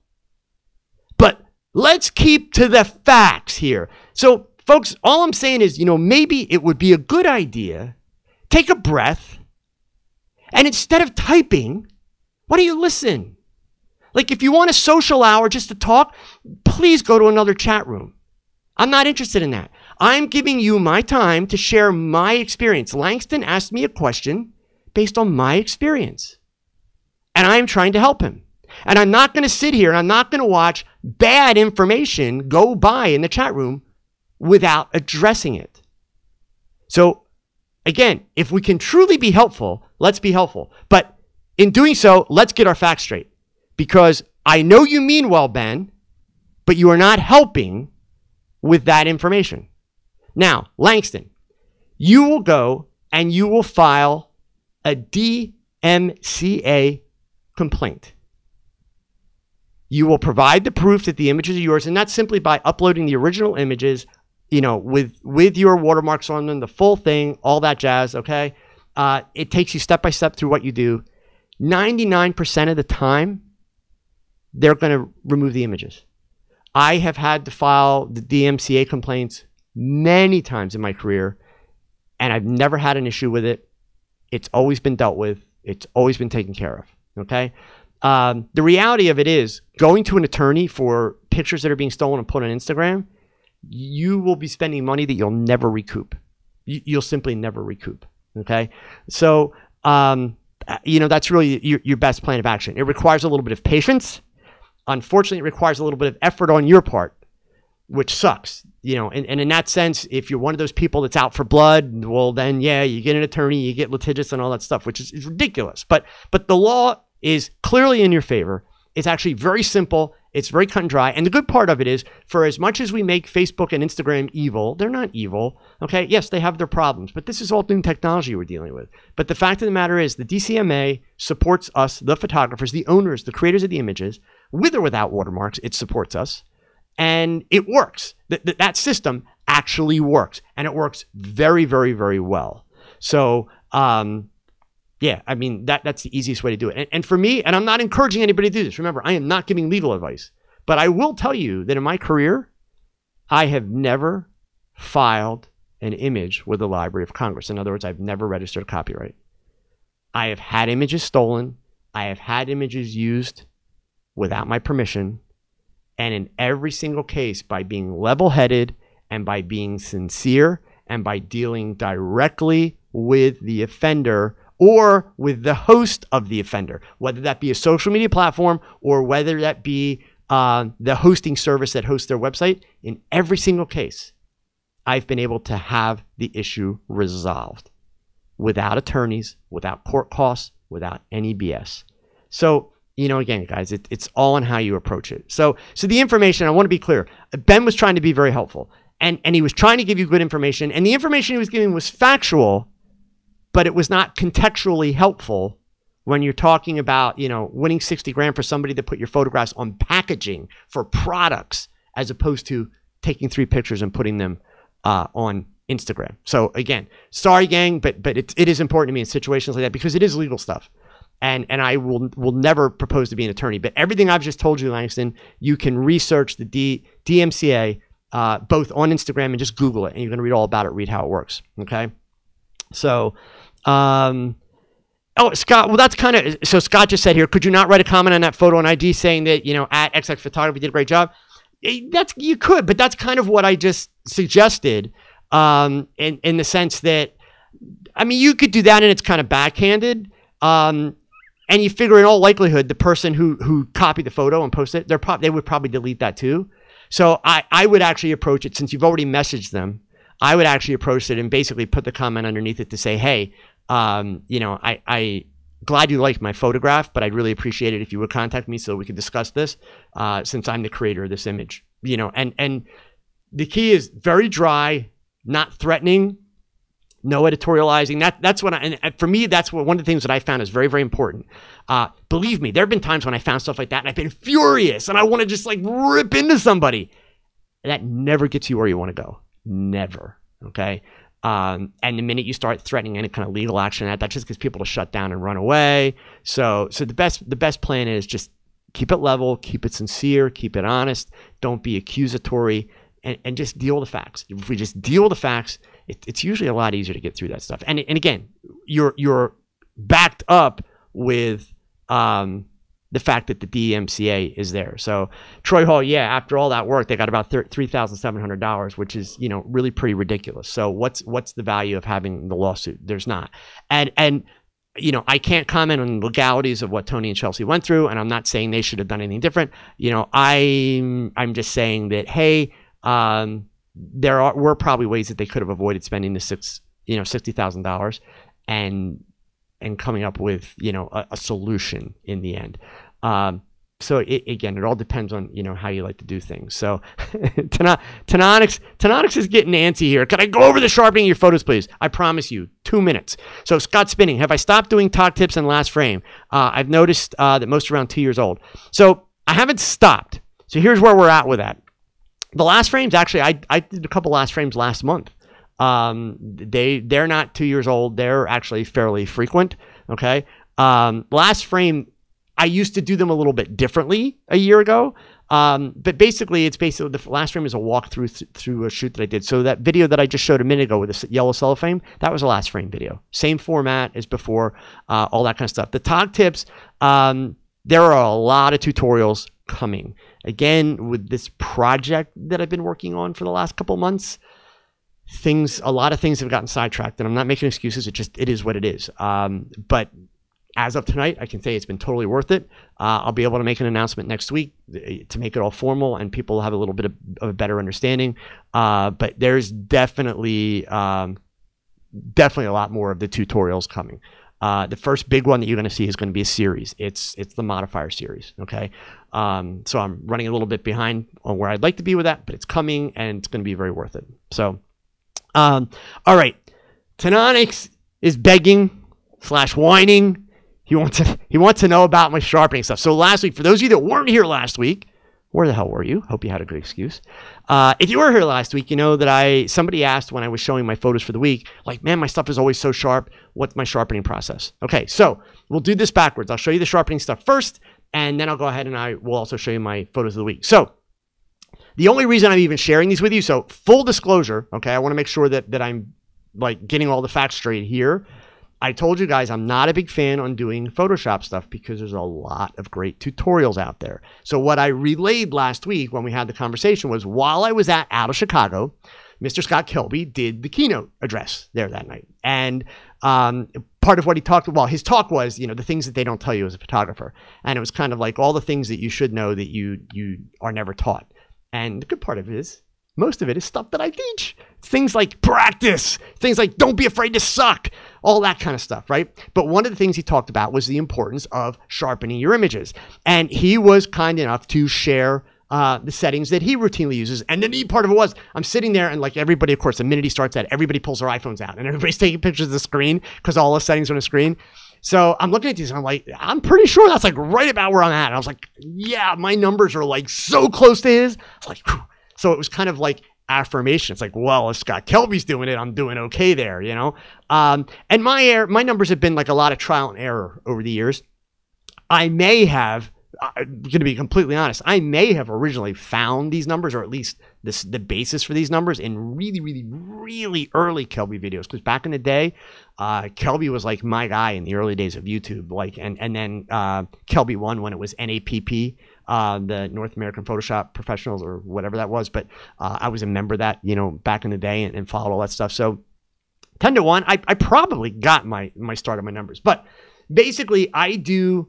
but let's keep to the facts here. So, folks, all I'm saying is, maybe it would be a good idea, take a breath, and instead of typing, why don't you listen? Like, if you want a social hour just to talk, please go to another chat room. I'm not interested in that. I'm giving you my time to share my experience. Langston asked me a question based on my experience, and I'm trying to help him. And I'm not going to sit here and I'm not going to watch bad information go by in the chat room without addressing it. So, again, if we can truly be helpful, let's be helpful. But in doing so, let's get our facts straight. Because I know you mean well, Ben, but you are not helping with that information. Now, Langston, you will go and you will file a DMCA complaint. You will provide the proof that the images are yours, and that's simply by uploading the original images, with your watermarks on them, the full thing, all that jazz, okay? It takes you step by step through what you do. 99% of the time, they're going to remove the images. I have had to file the DMCA complaints many times in my career, and I've never had an issue with it. It's always been dealt with. It's always been taken care of, okay? The reality of it is, going to an attorney for pictures that are being stolen and put on Instagram, you will be spending money that you'll never recoup. You'll simply never recoup, okay? So, that's really your best plan of action. It requires a little bit of patience. Unfortunately, it requires a little bit of effort on your part, which sucks. And in that sense, if you're one of those people that's out for blood, well, then, yeah, you get an attorney, you get litigious and all that stuff, which is ridiculous. But the law is clearly in your favor. It's actually very simple. It's very cut and dry. And the good part of it is, for as much as we make Facebook and Instagram evil, they're not evil. Okay, yes, they have their problems, but this is all new technology we're dealing with. But the fact of the matter is, the DCMA supports us, the photographers, the owners, the creators of the images, with or without watermarks. It supports us, and it works. That system actually works, and it works very, very, very well. So, yeah, I mean, that's the easiest way to do it. And for me, and I'm not encouraging anybody to do this. Remember, I am not giving legal advice. But I will tell you that in my career, I have never filed an image with the Library of Congress. In other words, I've never registered copyright. I have had images stolen. I have had images used without my permission. And in every single case, by being level-headed and by being sincere and by dealing directly with the offender or with the host of the offender, whether that be a social media platform or whether that be the hosting service that hosts their website, in every single case, I've been able to have the issue resolved without attorneys, without court costs, without any BS. So, again, guys, it's all on how you approach it. So the information, I want to be clear. Ben was trying to be very helpful, and he was trying to give you good information, and the information he was giving was factual, but it was not contextually helpful when you're talking about, winning 60 grand for somebody to put your photographs on packaging for products, as opposed to taking 3 pictures and putting them on Instagram. So again, sorry, gang, but it is important to me in situations like that, because it is legal stuff. And I will never propose to be an attorney. But everything I've just told you, Langston, you can research the DMCA both on Instagram and just Google it, and you're going to read all about it, read how it works. Okay. So, oh, Scott, well, that's kind of, so Scott just said here, could you not write a comment on that photo on IG saying that, you know, at XX Photography did a great job? You could, but that's kind of what I just suggested, in the sense that, I mean, you could do that and it's kind of backhanded. And you figure in all likelihood, the person who copied the photo and posted it, they would probably delete that too. So I would actually approach it, since you've already messaged them, I would actually approach it and basically put the comment underneath it to say, hey, you know, I glad you liked my photograph, but I'd really appreciate it if you would contact me so we could discuss this, since I'm the creator of this image, you know, and the key is very dry, not threatening, no editorializing. That's what and for me, that's what one of the things that I found is very, very important. Believe me, there have been times when I found stuff like that and I've been furious and I want to just like rip into somebody. That never gets you where you want to go. Never. Okay. And the minute you start threatening any kind of legal action, that just gets people to shut down and run away. So the best plan is just keep it level, keep it sincere, keep it honest. Don't be accusatory, and just deal with the facts. If we just deal with the facts, it's usually a lot easier to get through that stuff. And again, you're backed up with the fact that the DMCA is there. So Troy Hall, yeah, after all that work, they got about $3,700, which is, you know, really pretty ridiculous. So what's the value of having the lawsuit? There's not. And you know, I can't comment on the legalities of what Tony and Chelsea went through, and I'm not saying they should have done anything different. You know, I'm just saying that, hey, were probably ways that they could have avoided spending the $60,000 and coming up with, you know, a solution in the end. So again, it all depends on, you know, how you like to do things. So Tanonix is getting antsy here. Can I go over the sharpening of your photos, please? I promise you, 2 minutes. So Scott Spinning, have I stopped doing talk tips and last frame? I've noticed that most are around 2 years old. So I haven't stopped. So here's where we're at with that. The last frames, actually, I did a couple last frames last month. They're not 2 years old. They're actually fairly frequent. Okay. Last frame, I used to do them a little bit differently a year ago. But basically the last frame is a walkthrough through a shoot that I did. So that video that I just showed a minute ago with the yellow cellophane, that was a last frame video. Same format as before, all that kind of stuff. The talk tips, there are a lot of tutorials coming. Again, with this project that I've been working on for the last couple months, a lot of things have gotten sidetracked, and I'm not making excuses. It is what it is. But as of tonight, I can say it's been totally worth it. I'll be able to make an announcement next week to make it all formal, and people will have a little bit of a better understanding. But there's definitely a lot more of the tutorials coming. The first big one that you're going to see is going to be a series. It's the modifier series. Okay. So I'm running a little bit behind on where I'd like to be with that, but it's coming and it's going to be very worth it. So, all right. Tanonix is begging / whining. He wants to know about my sharpening stuff. So last week, for those of you that weren't here last week, where the hell were you? Hope you had a good excuse. If you were here last week, you know that somebody asked when I was showing my photos for the week, like, man, my stuff is always so sharp. What's my sharpening process? Okay, so we'll do this backwards. I'll show you the sharpening stuff first, and then I'll go ahead and I will also show you my photos of the week. So the only reason I'm even sharing these with you, so full disclosure, okay, I want to make sure that I'm like getting all the facts straight here. I told you guys I'm not a big fan on doing Photoshop stuff because there's a lot of great tutorials out there. So what I relayed last week when we had the conversation was while I was out of Chicago, Mr. Scott Kelby did the keynote address there that night. And part of what he talked about, his talk was, you know, the things that they don't tell you as a photographer. And it was kind of like all the things that you should know that you are never taught. And the good part of it is, most of it is stuff that I teach. Things like practice, things like don't be afraid to suck, all that kind of stuff, right? But one of the things he talked about was the importance of sharpening your images. And he was kind enough to share the settings that he routinely uses. And the neat part of it was, I'm sitting there and like everybody, of course, the minute he starts that, everybody pulls their iPhones out and everybody's taking pictures of the screen because all the settings are on the screen. So I'm looking at these and I'm like, I'm pretty sure that's like right about where I'm at. And I was like, yeah, my numbers are like so close to his. I was like, whew. So it was kind of like affirmation. It's like, well, if Scott Kelby's doing it, I'm doing okay there, you know? And my numbers have been like a lot of trial and error over the years. I may have, I'm going to be completely honest, I may have originally found these numbers, or at least the basis for these numbers, in really, really, really early Kelby videos. Because back in the day, Kelby was like my guy in the early days of YouTube. Like, and then Kelby 1 when it was NAPP, the North American Photoshop Professionals, or whatever that was. But I was a member of that, you know, back in the day, and followed all that stuff. So 10 to 1, I probably got my start on my numbers. But basically, I do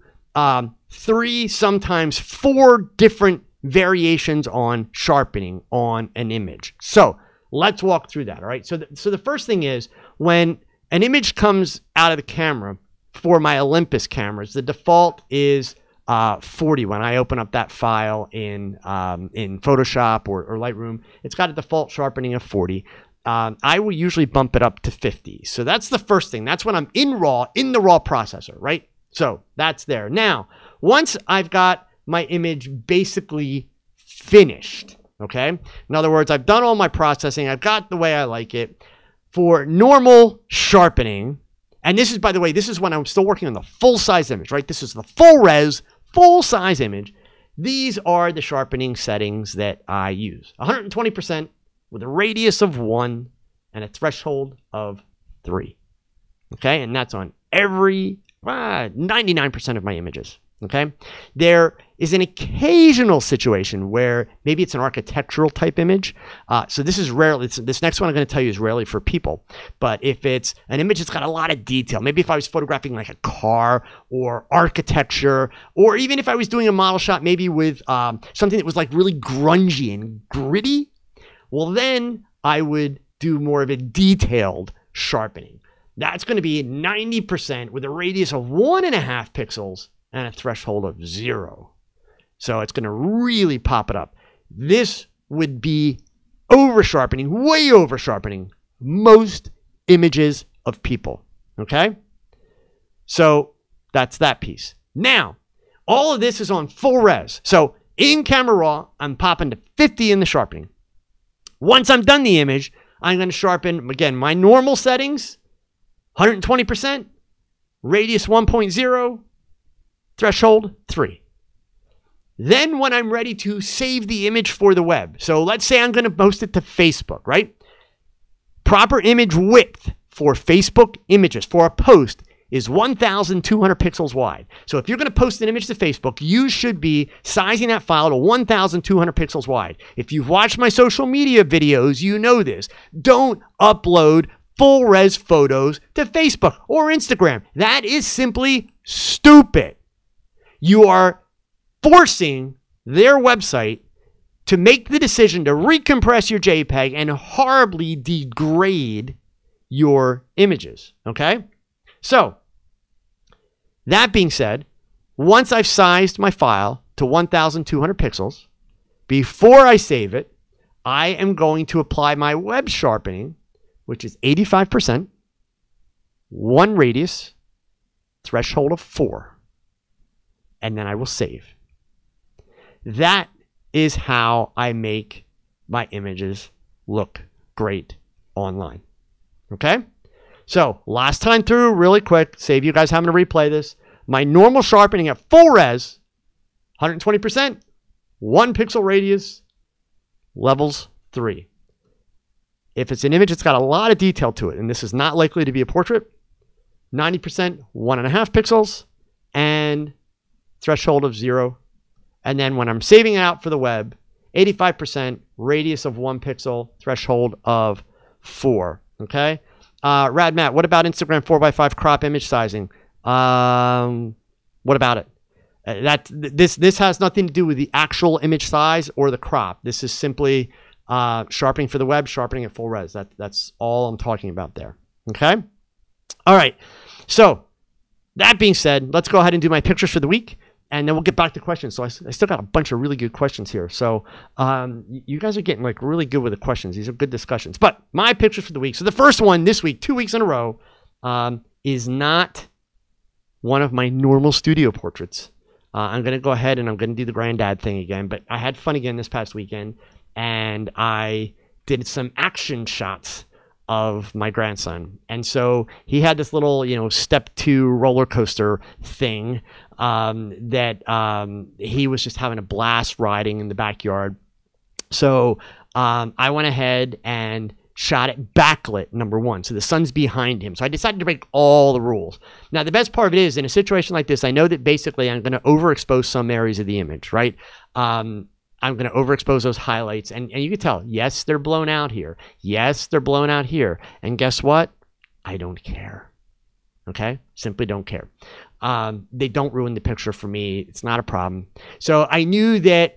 3, sometimes 4 different variations on sharpening on an image. So let's walk through that. All right. So the first thing is, when an image comes out of the camera, for my Olympus cameras, the default is 40. When I open up that file in Photoshop or Lightroom, it's got a default sharpening of 40. I will usually bump it up to 50. So that's the first thing. That's when I'm in the raw processor, right? So that's there. Now, once I've got my image basically finished, okay? In other words, I've done all my processing. I've got the way I like it. For normal sharpening, and this is, by the way, this is when I'm still working on the full-size image, right? This is the full-res, full-size image. These are the sharpening settings that I use. 120% with a radius of 1 and a threshold of 3, okay? And that's on every 99% of my images, okay? There is an occasional situation where maybe it's an architectural type image. So this is rarely, this next one I'm going to tell you is rarely for people. But if it's an image that's got a lot of detail, maybe if I was photographing like a car or architecture, or even if I was doing a model shot, maybe with something that was like really grungy and gritty, well, then I would do more of a detailed sharpening. That's going to be 90% with a radius of 1.5 pixels and a threshold of 0. So it's going to really pop it up. This would be over sharpening, way over sharpening most images of people. Okay? So that's that piece. Now, all of this is on full res. So in camera raw, I'm popping to 50 in the sharpening. Once I'm done the image, I'm going to sharpen, again, my normal settings, 120%, radius 1.0, threshold 3. Then when I'm ready to save the image for the web, so let's say I'm going to post it to Facebook, right? Proper image width for Facebook images for a post is 1,200 pixels wide. So if you're going to post an image to Facebook, you should be sizing that file to 1,200 pixels wide. If you've watched my social media videos, you know this. Don't upload full res photos to Facebook or Instagram. That is simply stupid. You are forcing their website to make the decision to recompress your JPEG and horribly degrade your images, okay? So, that being said, once I've sized my file to 1,200 pixels, before I save it, I am going to apply my web sharpening, which is 85%, 1 radius, threshold of 4, and then I will save. That is how I make my images look great online. Okay? So, last time through, really quick, save you guys having to replay this. My normal sharpening at full res, 120%, 1 pixel radius, levels 3. If it's an image that's got a lot of detail to it, and this is not likely to be a portrait, 90%, 1.5 pixels, and threshold of 0. And then when I'm saving it out for the web, 85%, radius of 1 pixel, threshold of 4. Okay? Rad Matt, what about Instagram 4x5 crop image sizing? What about it? This has nothing to do with the actual image size or the crop. This is simply sharpening for the web, sharpening at full res. That's all I'm talking about there. Okay? All right. So, that being said, let's go ahead and do my pictures for the week, and then we'll get back to questions. So I still got a bunch of really good questions here. So you guys are getting like really good with the questions. These are good discussions. But my pictures for the week. So the first one this week, 2 weeks in a row, is not one of my normal studio portraits. I'm going to go ahead and I'm going to do the granddad thing again. But I had fun again this past weekend, and I did some action shots of my grandson. And so he had this little, step 2 roller coaster thing that he was just having a blast riding in the backyard. So I went ahead and shot it backlit, number 1. So the sun's behind him. So I decided to break all the rules. Now, the best part of it is, in a situation like this, I know that basically I'm going to overexpose some areas of the image, right? I'm going to overexpose those highlights. And you can tell, yes, they're blown out here. Yes, they're blown out here. And guess what? I don't care. Okay? Simply don't care. They don't ruin the picture for me. It's not a problem. So I knew that,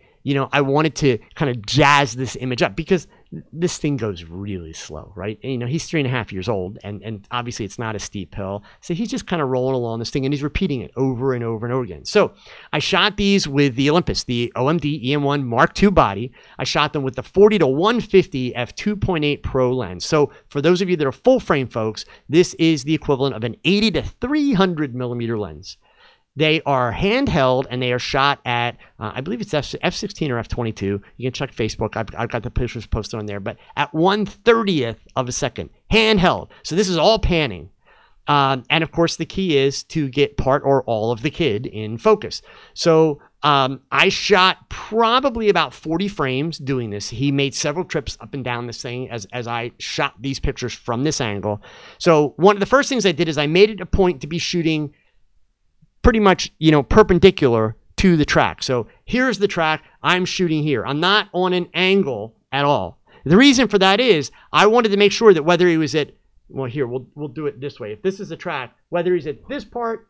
I wanted to kind of jazz this image up because this thing goes really slow, right? And, he's 3.5 years old, and obviously it's not a steep hill. So he's just kind of rolling along this thing, and he's repeating it over and over and over again. So I shot these with the Olympus, the OMD EM1 Mark II body. I shot them with the 40-150 f2.8 Pro lens. So for those of you that are full frame folks, this is the equivalent of an 80-300 millimeter lens. They are handheld, and they are shot at, I believe it's F16 or F22. You can check Facebook. I've got the pictures posted on there. But at 1/30th of a second, handheld. So this is all panning. And, of course, the key is to get part or all of the kid in focus. So I shot probably about 40 frames doing this. He made several trips up and down this thing as I shot these pictures from this angle. So one of the first things I did is I made it a point to be shooting pretty much, perpendicular to the track. So here's the track. I'm shooting here. I'm not on an angle at all. The reason for that is I wanted to make sure that whether he was at, well, here, we'll do it this way. If this is the track, whether he's at this part,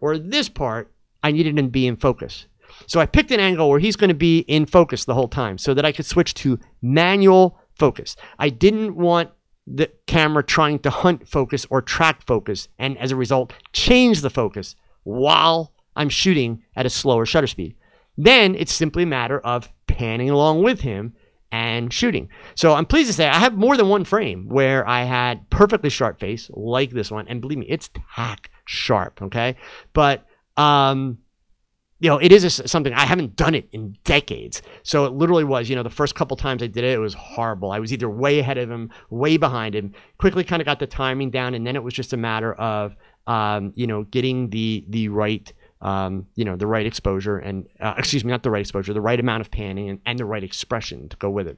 or this part, I needed him to be in focus. So I picked an angle where he's going to be in focus the whole time so that I could switch to manual focus. I didn't want the camera trying to hunt focus or track focus, and as a result, change the focus while I'm shooting at a slower shutter speed. Then it's simply a matter of panning along with him and shooting. So I'm pleased to say I have more than one frame where I had perfectly sharp face like this one, and believe me, it's tack sharp, okay? But it is something, I haven't done it in decades. So it literally was, the first couple times I did it, it was horrible. I was either way ahead of him, way behind him, quickly kind of got the timing down, and then it was just a matter of getting the right, the right exposure and, not the right exposure, the right amount of panning and the right expression to go with it.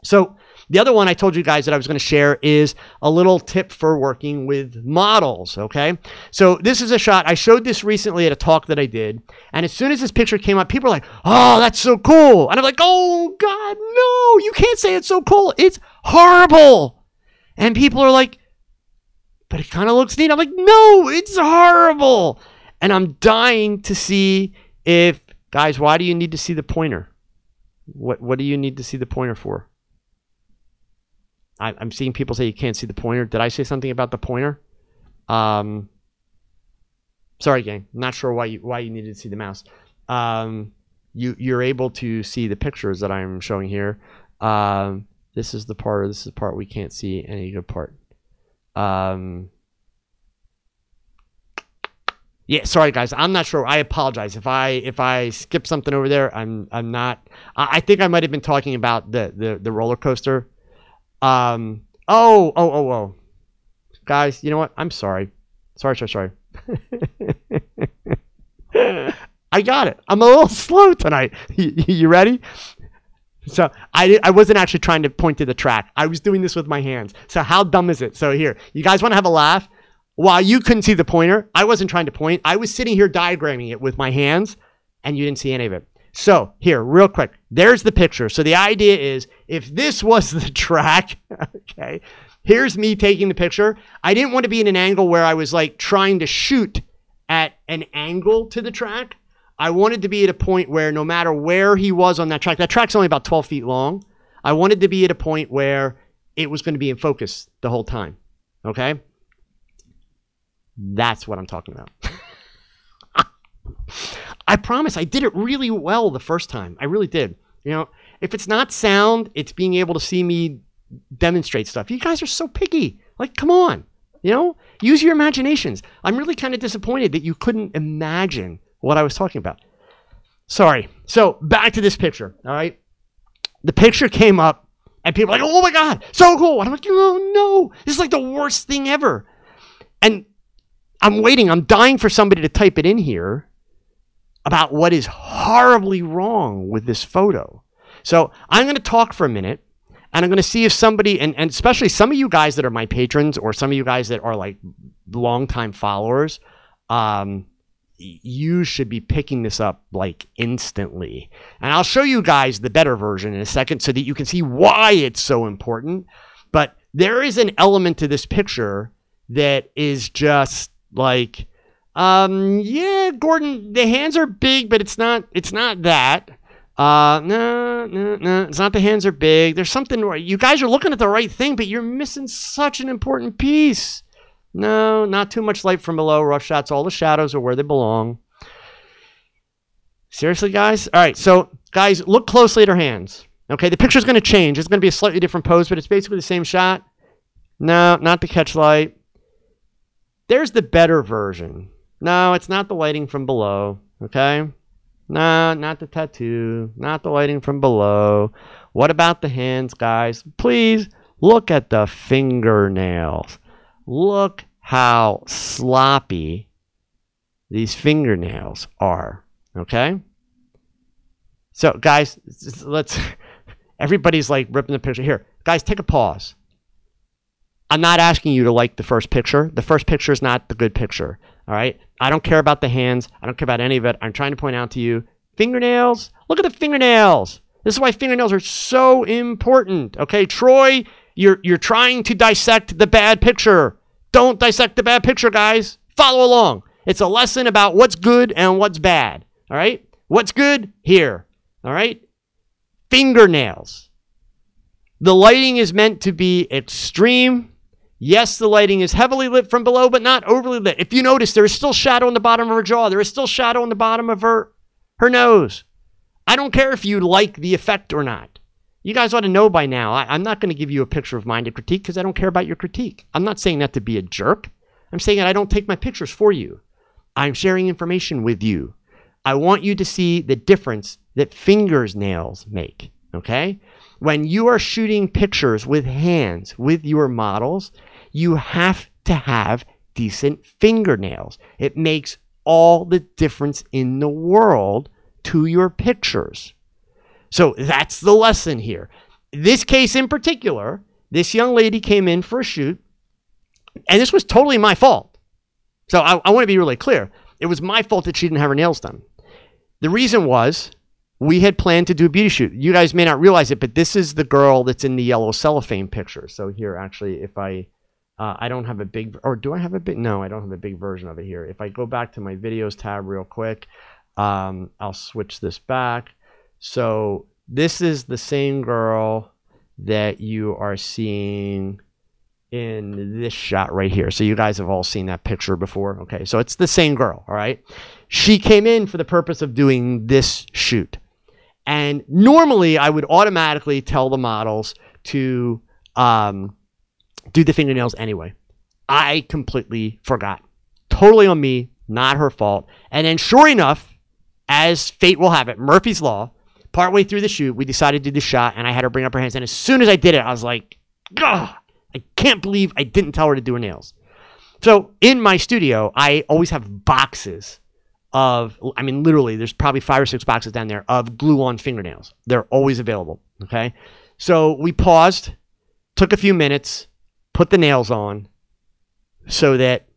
So the other one I told you guys that I was going to share is a little tip for working with models, okay? So this is a shot. I showed this recently at a talk that I did, and as soon as this picture came up, people are like, oh, that's so cool. And I'm like, oh, God, no, you can't say it's so cool. It's horrible. And people are like, but it kind of looks neat. I'm like, no, it's horrible. And I'm dying to see if, guys, why do you need to see the pointer? What do you need to see the pointer for? I'm seeing people say you can't see the pointer. Did I say something about the pointer? Sorry, gang. I'm not sure why you needed to see the mouse. You're able to see the pictures that I'm showing here. This is the part we can't see any good part. Yeah, sorry guys, I'm not sure. I apologize if I skip something over there. I'm not. I think I might have been talking about the roller coaster. Oh. Guys, you know what? I'm sorry. Sorry. I got it. I'm a little slow tonight. You ready? So I wasn't actually trying to point to the track. I was doing this with my hands. So how dumb is it? So here, you guys want to have a laugh? While you couldn't see the pointer, I wasn't trying to point. I was sitting here diagramming it with my hands, and you didn't see any of it. So here, real quick, there's the picture. So the idea is, if this was the track, okay, here's me taking the picture. I didn't want to be in an angle where I was like trying to shoot at an angle to the track. I wanted to be at a point where no matter where he was on that track's only about 12 feet long. I wanted to be at a point where it was going to be in focus the whole time, okay? That's what I'm talking about. I promise I did it really well the first time. I really did. If it's not sound, it's being able to see me demonstrate stuff. You guys are so picky. Like, come on. Use your imaginations. I'm really kind of disappointed that you couldn't imagine what I was talking about. Sorry. So back to this picture. All right. The picture came up And people are like, oh my God, so cool. And I'm like, oh no, this is like the worst thing ever. And I'm waiting, I'm dying for somebody to type it in here about what is horribly wrong with this photo. So I'm going to talk for a minute, and I'm going to see if somebody, and especially some of you guys that are my patrons, or some of you guys that are like longtime followers, you should be picking this up like instantly. And I'll show you guys the better version in a second so that you can see why it's so important. But there is an element to this picture that is just like, yeah, Gordon, the hands are big, but it's not that. No, it's not the hands are big. There's something, you guys are looking at the right thing, but you're missing such an important piece. No, not too much light from below. Rough shots. All the shadows are where they belong. Seriously, guys? All right, so, guys, look closely at her hands. Okay, the picture's going to change. It's going to be a slightly different pose, but it's basically the same shot. No, not the catch light. There's the better version. No, it's not the lighting from below. Okay? No, not the tattoo. Not the lighting from below. What about the hands, guys? Please look at the fingernails. Look how sloppy these fingernails are, okay? So, guys, everybody's like ripping the picture. Here, guys, take a pause. I'm not asking you to like the first picture. The first picture is not the good picture, all right? I don't care about the hands. I don't care about any of it. I'm trying to point out to you, fingernails, look at the fingernails. This is why fingernails are so important, okay? Troy, you're trying to dissect the bad picture. Don't dissect the bad picture, guys. Follow along. It's a lesson about what's good and what's bad, all right? What's good? Here, all right? Fingernails. The lighting is meant to be extreme. Yes, the lighting is heavily lit from below, but not overly lit. If you notice, there is still shadow on the bottom of her jaw. There is still shadow on the bottom of her nose. I don't care if you like the effect or not. You guys ought to know by now, I'm not going to give you a picture of mine to critique because I don't care about your critique. I'm not saying that to be a jerk. I'm saying that I don't take my pictures for you. I'm sharing information with you. I want you to see the difference that fingernails make, okay? When you are shooting pictures with hands, with your models, you have to have decent fingernails. It makes all the difference in the world to your pictures. So that's the lesson here. This case in particular, this young lady came in for a shoot, and this was totally my fault. So I want to be really clear. It was my fault that she didn't have her nails done. The reason was we had planned to do a beauty shoot. You guys may not realize it, but this is the girl that's in the yellow cellophane picture. So here, actually, if I don't have a big, or do I have a big? No, I don't have a big version of it here. If I go back to my videos tab real quick, I'll switch this back. So this is the same girl that you are seeing in this shot right here. So you guys have all seen that picture before. Okay, so it's the same girl, all right? She came in for the purpose of doing this shoot. And normally I would automatically tell the models to do the fingernails anyway. I completely forgot. Totally on me, not her fault. And then sure enough, as fate will have it, Murphy's Law, partway through the shoot, we decided to do the shot, and I had her bring up her hands. And as soon as I did it, I was like, "Ugh, I can't believe I didn't tell her to do her nails." So in my studio, I always have boxes of, I mean, literally, there's probably 5 or 6 boxes down there of glue-on fingernails. They're always available, okay? So we paused, took a few minutes, put the nails on so that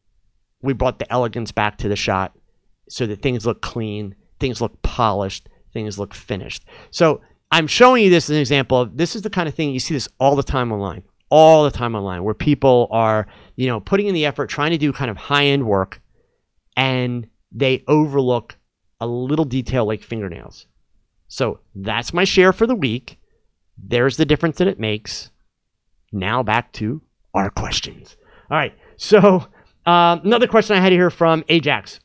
we brought the elegance back to the shot so that things look clean, things look polished, things look finished. So I'm showing you this as an example of, this is the kind of thing, you see this all the time online, where people are, you know, putting in the effort, trying to do kind of high-end work, and they overlook a little detail like fingernails. So that's my share for the week. There's the difference that it makes. Now back to our questions. All right, so another question I had here from Ajax.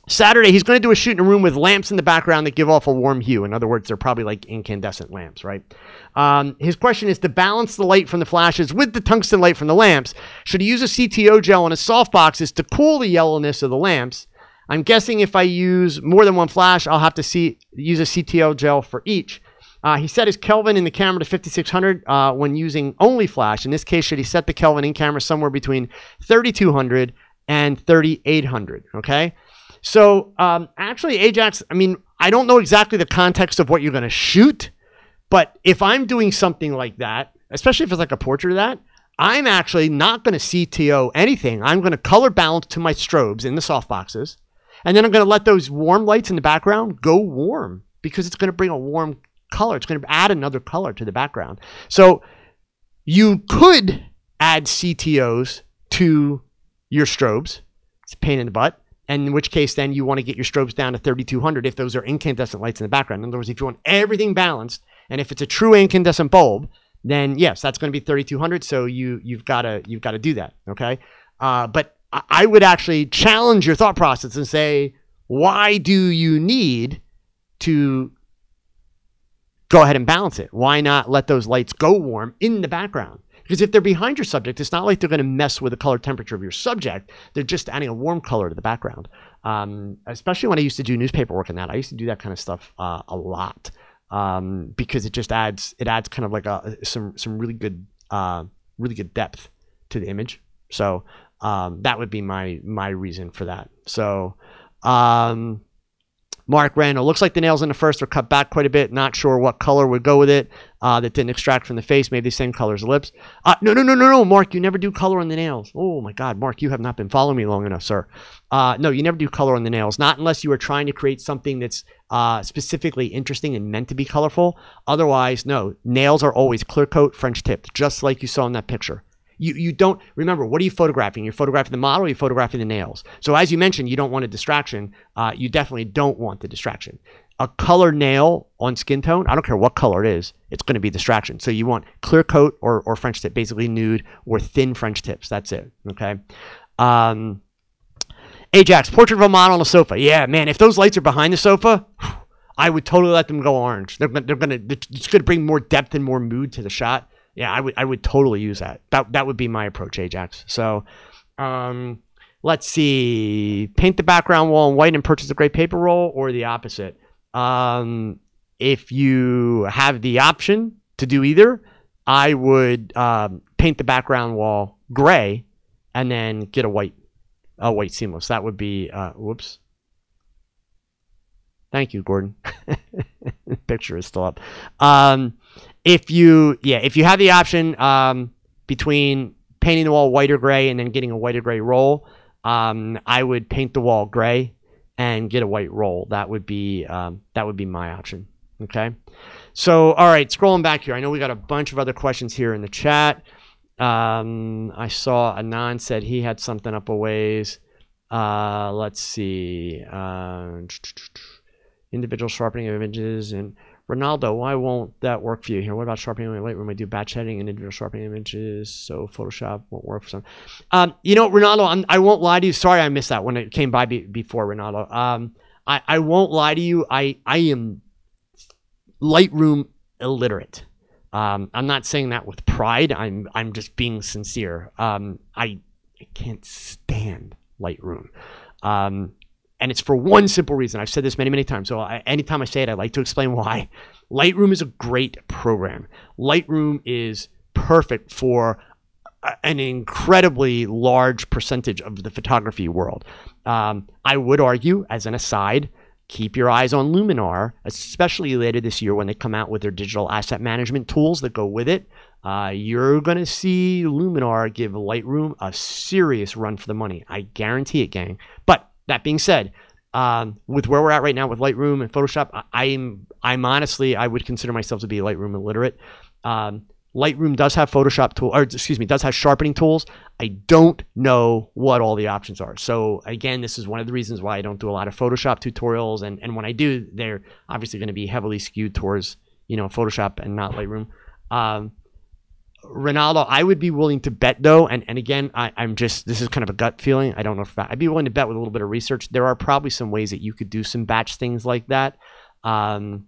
Saturday, he's going to do a shoot in a room with lamps in the background that give off a warm hue. In other words, they're probably like incandescent lamps, right? His question is, to balance the light from the flashes with the tungsten light from the lamps, should he use a CTO gel on his softboxes to cool the yellowness of the lamps? I'm guessing if I use more than one flash, I'll have to use a CTO gel for each. He set his Kelvin in the camera to 5600 when using only flash. In this case, should he set the Kelvin in camera somewhere between 3200 and 3800, okay? So actually, Ajax, I mean, I don't know exactly the context of what you're going to shoot, but if I'm doing something like that, especially if it's like a portrait of that, I'm actually not going to CTO anything. I'm going to color balance to my strobes in the softboxes, and then I'm going to let those warm lights in the background go warm because it's going to bring a warm color. It's going to add another color to the background. So you could add CTOs to your strobes. It's a pain in the butt. And in which case, then you want to get your strobes down to 3200 if those are incandescent lights in the background. In other words, if you want everything balanced, and if it's a true incandescent bulb, then yes, that's going to be 3200. So you've got to do that. Okay. But I would actually challenge your thought process and say, why do you need to go ahead and balance it? Why not let those lights go warm in the background? Because if they're behind your subject, it's not like they're going to mess with the color temperature of your subject. They're just adding a warm color to the background. Especially when I used to do newspaper work and that. I used to do that kind of stuff a lot because it just adds kind of like some really good depth to the image. So that would be my reason for that. So Mark Randall, looks like the nails in the first are cut back quite a bit. Not sure what color would go with it that didn't extract from the face. Maybe the same color as the lips. No, Mark, you never do color on the nails. Oh my God, Mark, you have not been following me long enough, sir. No, you never do color on the nails. Not unless you are trying to create something that's specifically interesting and meant to be colorful. Otherwise, no. Nails are always clear coat, French tipped, just like you saw in that picture. You don't, remember, what are you photographing? You're photographing the model, or you're photographing the nails. So as you mentioned, you don't want a distraction. You definitely don't want the distraction. A color nail on skin tone, I don't care what color it is, it's going to be distraction. So you want clear coat or French tip, basically nude or thin French tips. That's it, okay? Ajax, portrait of a model on a sofa. Yeah, man, if those lights are behind the sofa, I would totally let them go orange. It's going to bring more depth and more mood to the shot. Yeah, I would totally use that. That would be my approach, Ajax. So let's see. Paint the background wall in white and purchase a gray paper roll, or the opposite. If you have the option to do either, I would paint the background wall gray and then get a white seamless. That would be, whoops. Thank you, Gordon. Picture is still up. If you have the option between painting the wall white or gray and then getting a white or gray roll, I would paint the wall gray and get a white roll. That would be my option. Okay. So, all right, scrolling back here. I know we got a bunch of other questions here in the chat. I saw Anand said he had something up a ways. Let's see. Individual sharpening of images, and Ronaldo, why won't that work for you here? What about sharpening in Lightroom? I do batch editing and individual sharpening images, so Photoshop won't work for some. Ronaldo, I won't lie to you. Sorry, I missed that when it came by before, Ronaldo. I won't lie to you. I am Lightroom illiterate. I'm not saying that with pride. I'm just being sincere. I can't stand Lightroom. And it's for one simple reason. I've said this many, many times. So anytime I say it, I like to explain why. Lightroom is a great program. Lightroom is perfect for an incredibly large percentage of the photography world. I would argue, as an aside, keep your eyes on Luminar, especially later this year when they come out with their digital asset management tools that go with it. You're going to see Luminar give Lightroom a serious run for the money. I guarantee it, gang. But that being said, with where we're at right now with Lightroom and Photoshop, I'm honestly, I would consider myself to be Lightroom illiterate. Lightroom does have does have sharpening tools. I don't know what all the options are. So again, this is one of the reasons why I don't do a lot of Photoshop tutorials. And when I do, they're obviously going to be heavily skewed towards, Photoshop and not Lightroom. Ronaldo, I would be willing to bet though, and again, this is kind of a gut feeling. I don't know if I'd be willing to bet with a little bit of research. There are probably some ways that you could do some batch things like that. And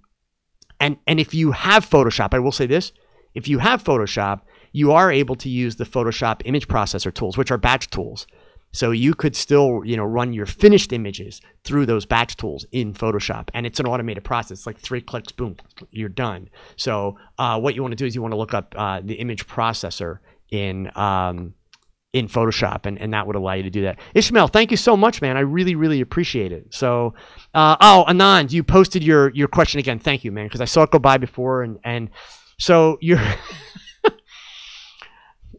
if you have Photoshop, I will say this, if you have Photoshop, you are able to use the Photoshop image processor tools, which are batch tools. So you could still, run your finished images through those batch tools in Photoshop, and it's an automated process. Like 3 clicks, boom, you're done. So what you want to do is you want to look up the image processor in Photoshop, and that would allow you to do that. Ishmael, thank you so much, man. I really, really appreciate it. So, Anand, you posted your question again. Thank you, man, because I saw it go by before, and so you're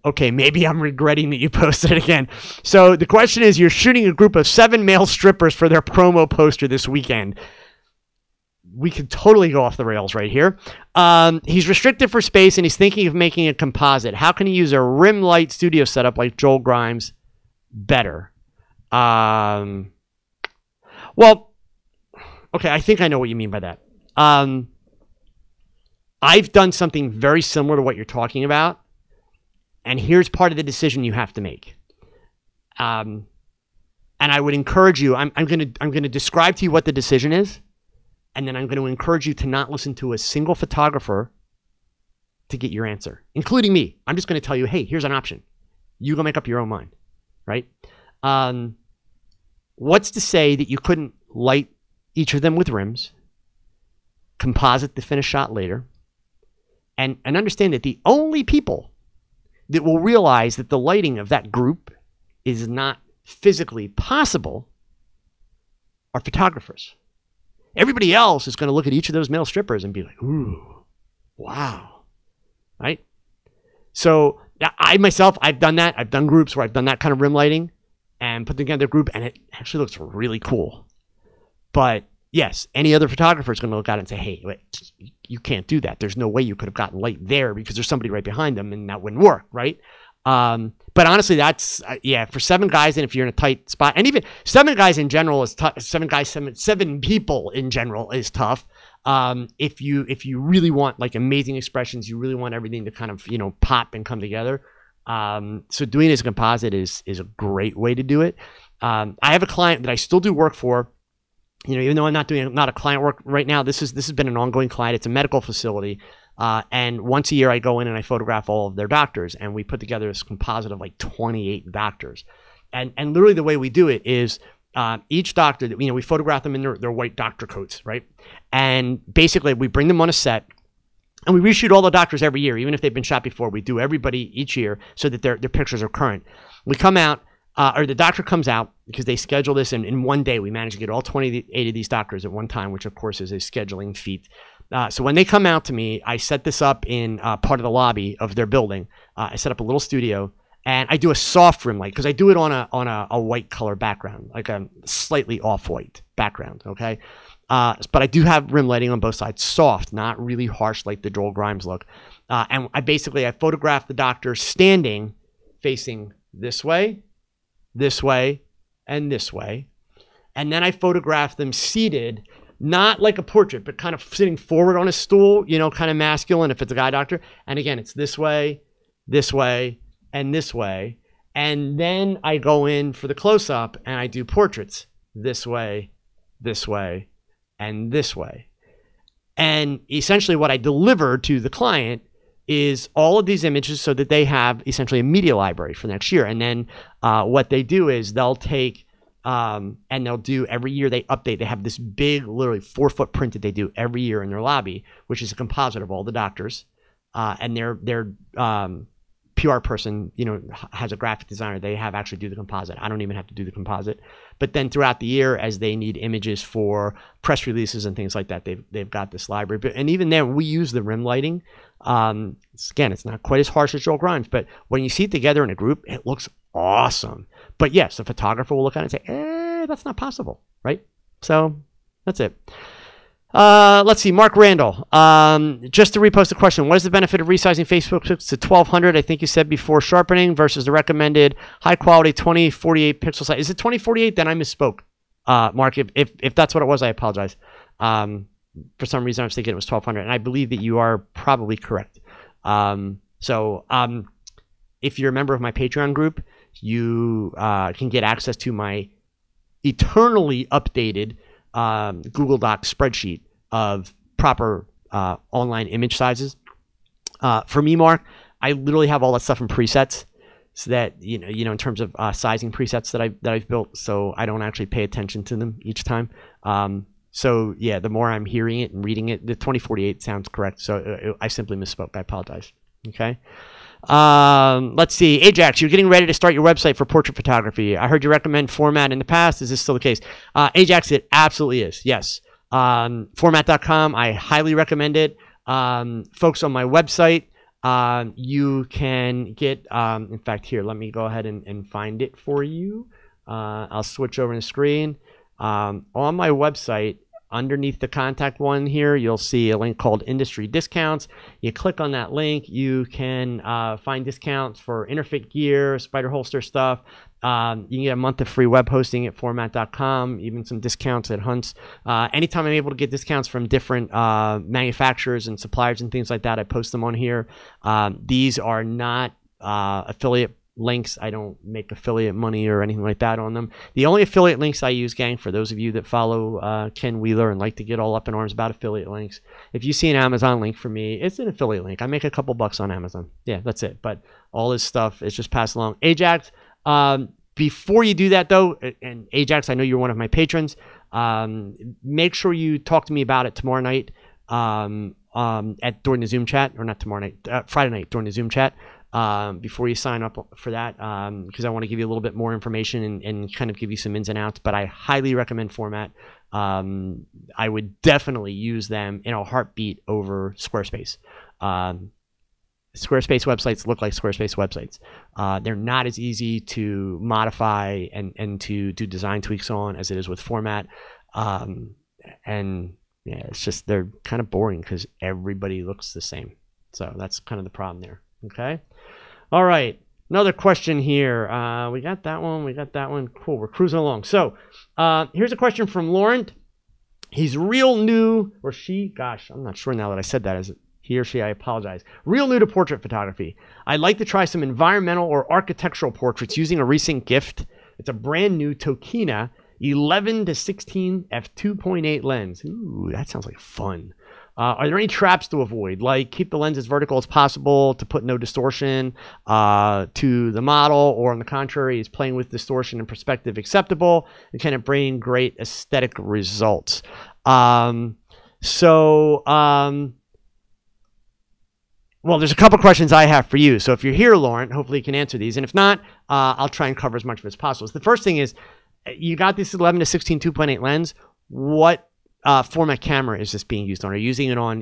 okay. Maybe I'm regretting that you posted it again. So the question is, you're shooting a group of 7 male strippers for their promo poster this weekend. We could totally go off the rails right here. He's restricted for space, and he's thinking of making a composite. How can he use a rim light studio setup like Joel Grimes better? Well, okay, I think I know what you mean by that. I've done something very similar to what you're talking about, and here's part of the decision you have to make. And I would encourage you. I'm gonna describe to you what the decision is. And then I'm going to encourage you to not listen to a single photographer to get your answer, including me. I'm just going to tell you, hey, here's an option. You go make up your own mind, right? What's to say that you couldn't light each of them with rims, composite the finished shot later, and understand that the only people that will realize that the lighting of that group is not physically possible are photographers. Everybody else is going to look at each of those male strippers and be like, ooh, wow, right? So I myself, I've done that. I've done groups where I've done that kind of rim lighting and put together a group, and it actually looks really cool. But yes, any other photographer is going to look at it and say, hey, wait, you can't do that. There's no way you could have gotten light there because there's somebody right behind them, and that wouldn't work, right? But honestly, that's, for 7 guys, and if you're in a tight spot, and even 7 guys in general is tough. 7 people in general is tough. If you really want like amazing expressions, you really want everything to kind of, pop and come together. So doing it as a composite is a great way to do it. I have a client that I still do work for, even though I'm not a client work right now. This has been an ongoing client. It's a medical facility. And once a year I go in and I photograph all of their doctors, and we put together this composite of like 28 doctors. And literally the way we do it is each doctor that, we photograph them in their white doctor coats, right? And basically we bring them on a set, and we reshoot all the doctors every year, even if they've been shot before. We do everybody each year so that their pictures are current. We come out, or the doctor comes out, because they schedule this in one day. We manage to get all 28 of these doctors at one time, which of course is a scheduling feat. So when they come out to me, I set this up in part of the lobby of their building. I set up a little studio, and I do a soft rim light because I do it on a white color background, like a slightly off-white background, okay? But I do have rim lighting on both sides, soft, not really harsh like the Joel Grimes look. And I photograph the doctor standing, facing this way, and this way. And then I photograph them seated, not like a portrait, but kind of sitting forward on a stool, kind of masculine if it's a guy doctor. And again, it's this way, and this way. And then I go in for the close-up and I do portraits this way, and this way. And essentially what I deliver to the client is all of these images so that they have essentially a media library for next year. And then what they do is they'll take and they'll do every year they update. They have this big, literally 4-foot print that they do every year in their lobby, which is a composite of all the doctors. And their PR person, has a graphic designer. They have actually do the composite. I don't even have to do the composite. But then throughout the year, as they need images for press releases and things like that, they've got this library. And even there, we use the rim lighting. Again, it's not quite as harsh as Joel Grimes, but when you see it together in a group, it looks awesome. But yes, a photographer will look at it and say, that's not possible, right? So that's it. Let's see, Mark Randall. Just to repost the question, what is the benefit of resizing Facebook pics to 1200? I think you said before sharpening versus the recommended high quality 2048 pixel size. Is it 2048? Then I misspoke. Mark, if that's what it was, I apologize. For some reason I was thinking it was 1200, and I believe that you are probably correct. If you're a member of my Patreon group, you can get access to my eternally updated Google Docs spreadsheet of proper online image sizes. For me, Mark, I literally have all that stuff in presets. so that in terms of sizing presets that I've built, so I don't actually pay attention to them each time. So yeah, the more I'm hearing it and reading it, the 2048 sounds correct. So I simply misspoke. I apologize. Okay. Let's see. Ajax, you're getting ready to start your website for portrait photography. I heard you recommend Format in the past. Is this still the case? Ajax, it absolutely is. Yes. Format.com. I highly recommend it. Folks on my website, you can get, in fact, here, let me go ahead and find it for you. I'll switch over the screen. On my website, underneath the contact one here, you'll see a link called Industry Discounts. You click on that link, you can find discounts for interfit gear, spider holster stuff. You can get a month of free web hosting at format.com, even some discounts at Hunts. Anytime I'm able to get discounts from different manufacturers and suppliers and things like that, I post them on here. These are not affiliate links. I don't make affiliate money or anything like that on them. The only affiliate links I use, gang, for those of you that follow Ken Wheeler and like to get all up in arms about affiliate links, if you see an Amazon link for me, it's an affiliate link. I make a couple bucks on Amazon. Yeah, that's it. But all this stuff is just passed along. Ajax, before you do that though, and Ajax, I know you're one of my patrons, make sure you talk to me about it tomorrow night during the Zoom chat, or not tomorrow night, Friday night during the Zoom chat. Before you sign up for that, because I want to give you a little bit more information and kind of give you some ins and outs, but I highly recommend Format. I would definitely use them in a heartbeat over Squarespace. Squarespace websites look like Squarespace websites. They're not as easy to modify and to do design tweaks on as it is with Format. And yeah, it's just, they're kind of boring because everybody looks the same. So that's kind of the problem there. Okay. All right. Another question here. We got that one. We got that one. Cool. We're cruising along. So here's a question from Laurent. He's real new, or she, gosh, I'm not sure now that I said that. Is it he or she? I apologize. Real new to portrait photography. I'd like to try some environmental or architectural portraits using a recent gift. It's a brand new Tokina 11-16 f2.8 lens. Ooh, that sounds like fun. Are there any traps to avoid? Like keep the lens as vertical as possible to put no distortion to the model, or on the contrary, is playing with distortion and perspective acceptable and can it bring great aesthetic results? Well, there's a couple questions I have for you. So if you're here, Lauren, hopefully you can answer these. And if not, I'll try and cover as much of it as possible. So the first thing is, you got this 11-16 2.8 lens. What format camera is this being used on? Are you using it on,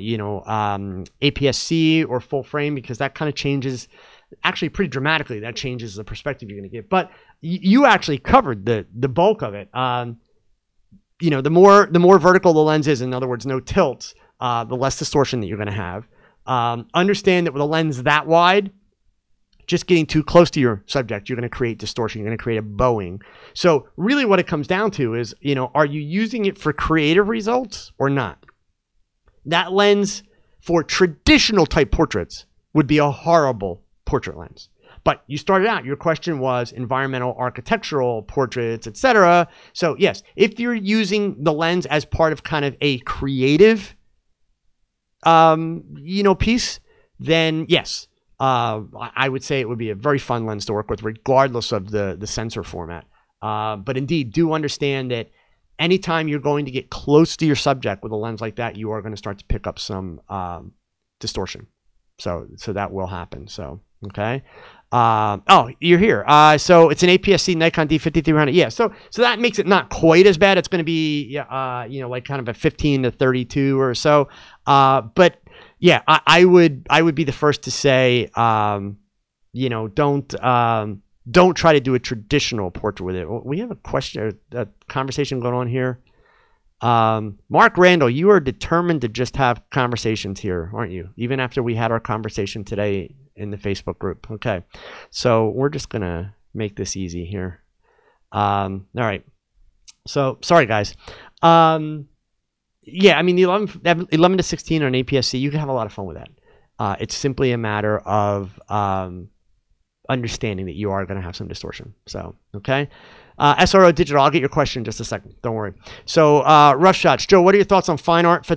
APS-C or full frame? Because that kind of changes, actually pretty dramatically, that changes the perspective you're going to get. But you actually covered the bulk of it. The more vertical the lens is, in other words, no tilts, the less distortion that you're going to have. Understand that with a lens that wide, just getting too close to your subject, you're going to create distortion. You're going to create a bowing. So really what it comes down to is, are you using it for creative results or not? That lens for traditional type portraits would be a horrible portrait lens. But you started out, your question was environmental, architectural portraits, etc. So yes, if you're using the lens as part of kind of a creative, piece, then yes. I would say it would be a very fun lens to work with regardless of the sensor format. But indeed, do understand that anytime you're going to get close to your subject with a lens like that, you are going to start to pick up some distortion. So that will happen. So, okay. Oh, you're here. So it's an APS-C Nikon D5300. Yeah. So that makes it not quite as bad. It's going to be, like kind of a 15-32 or so. But yeah, I would be the first to say, don't try to do a traditional portrait with it. We have a conversation going on here. Mark Randall, you are determined to just have conversations here, aren't you? Even after we had our conversation today in the Facebook group. Okay. So we're just going to make this easy here. All right. So sorry, guys. Yeah, I mean, the 11-16 on APS-C, you can have a lot of fun with that. It's simply a matter of understanding that you are going to have some distortion. So, okay. SRO Digital, I'll get your question in just a second. Don't worry. So, Rough Shots. Joe, what are your thoughts on fine art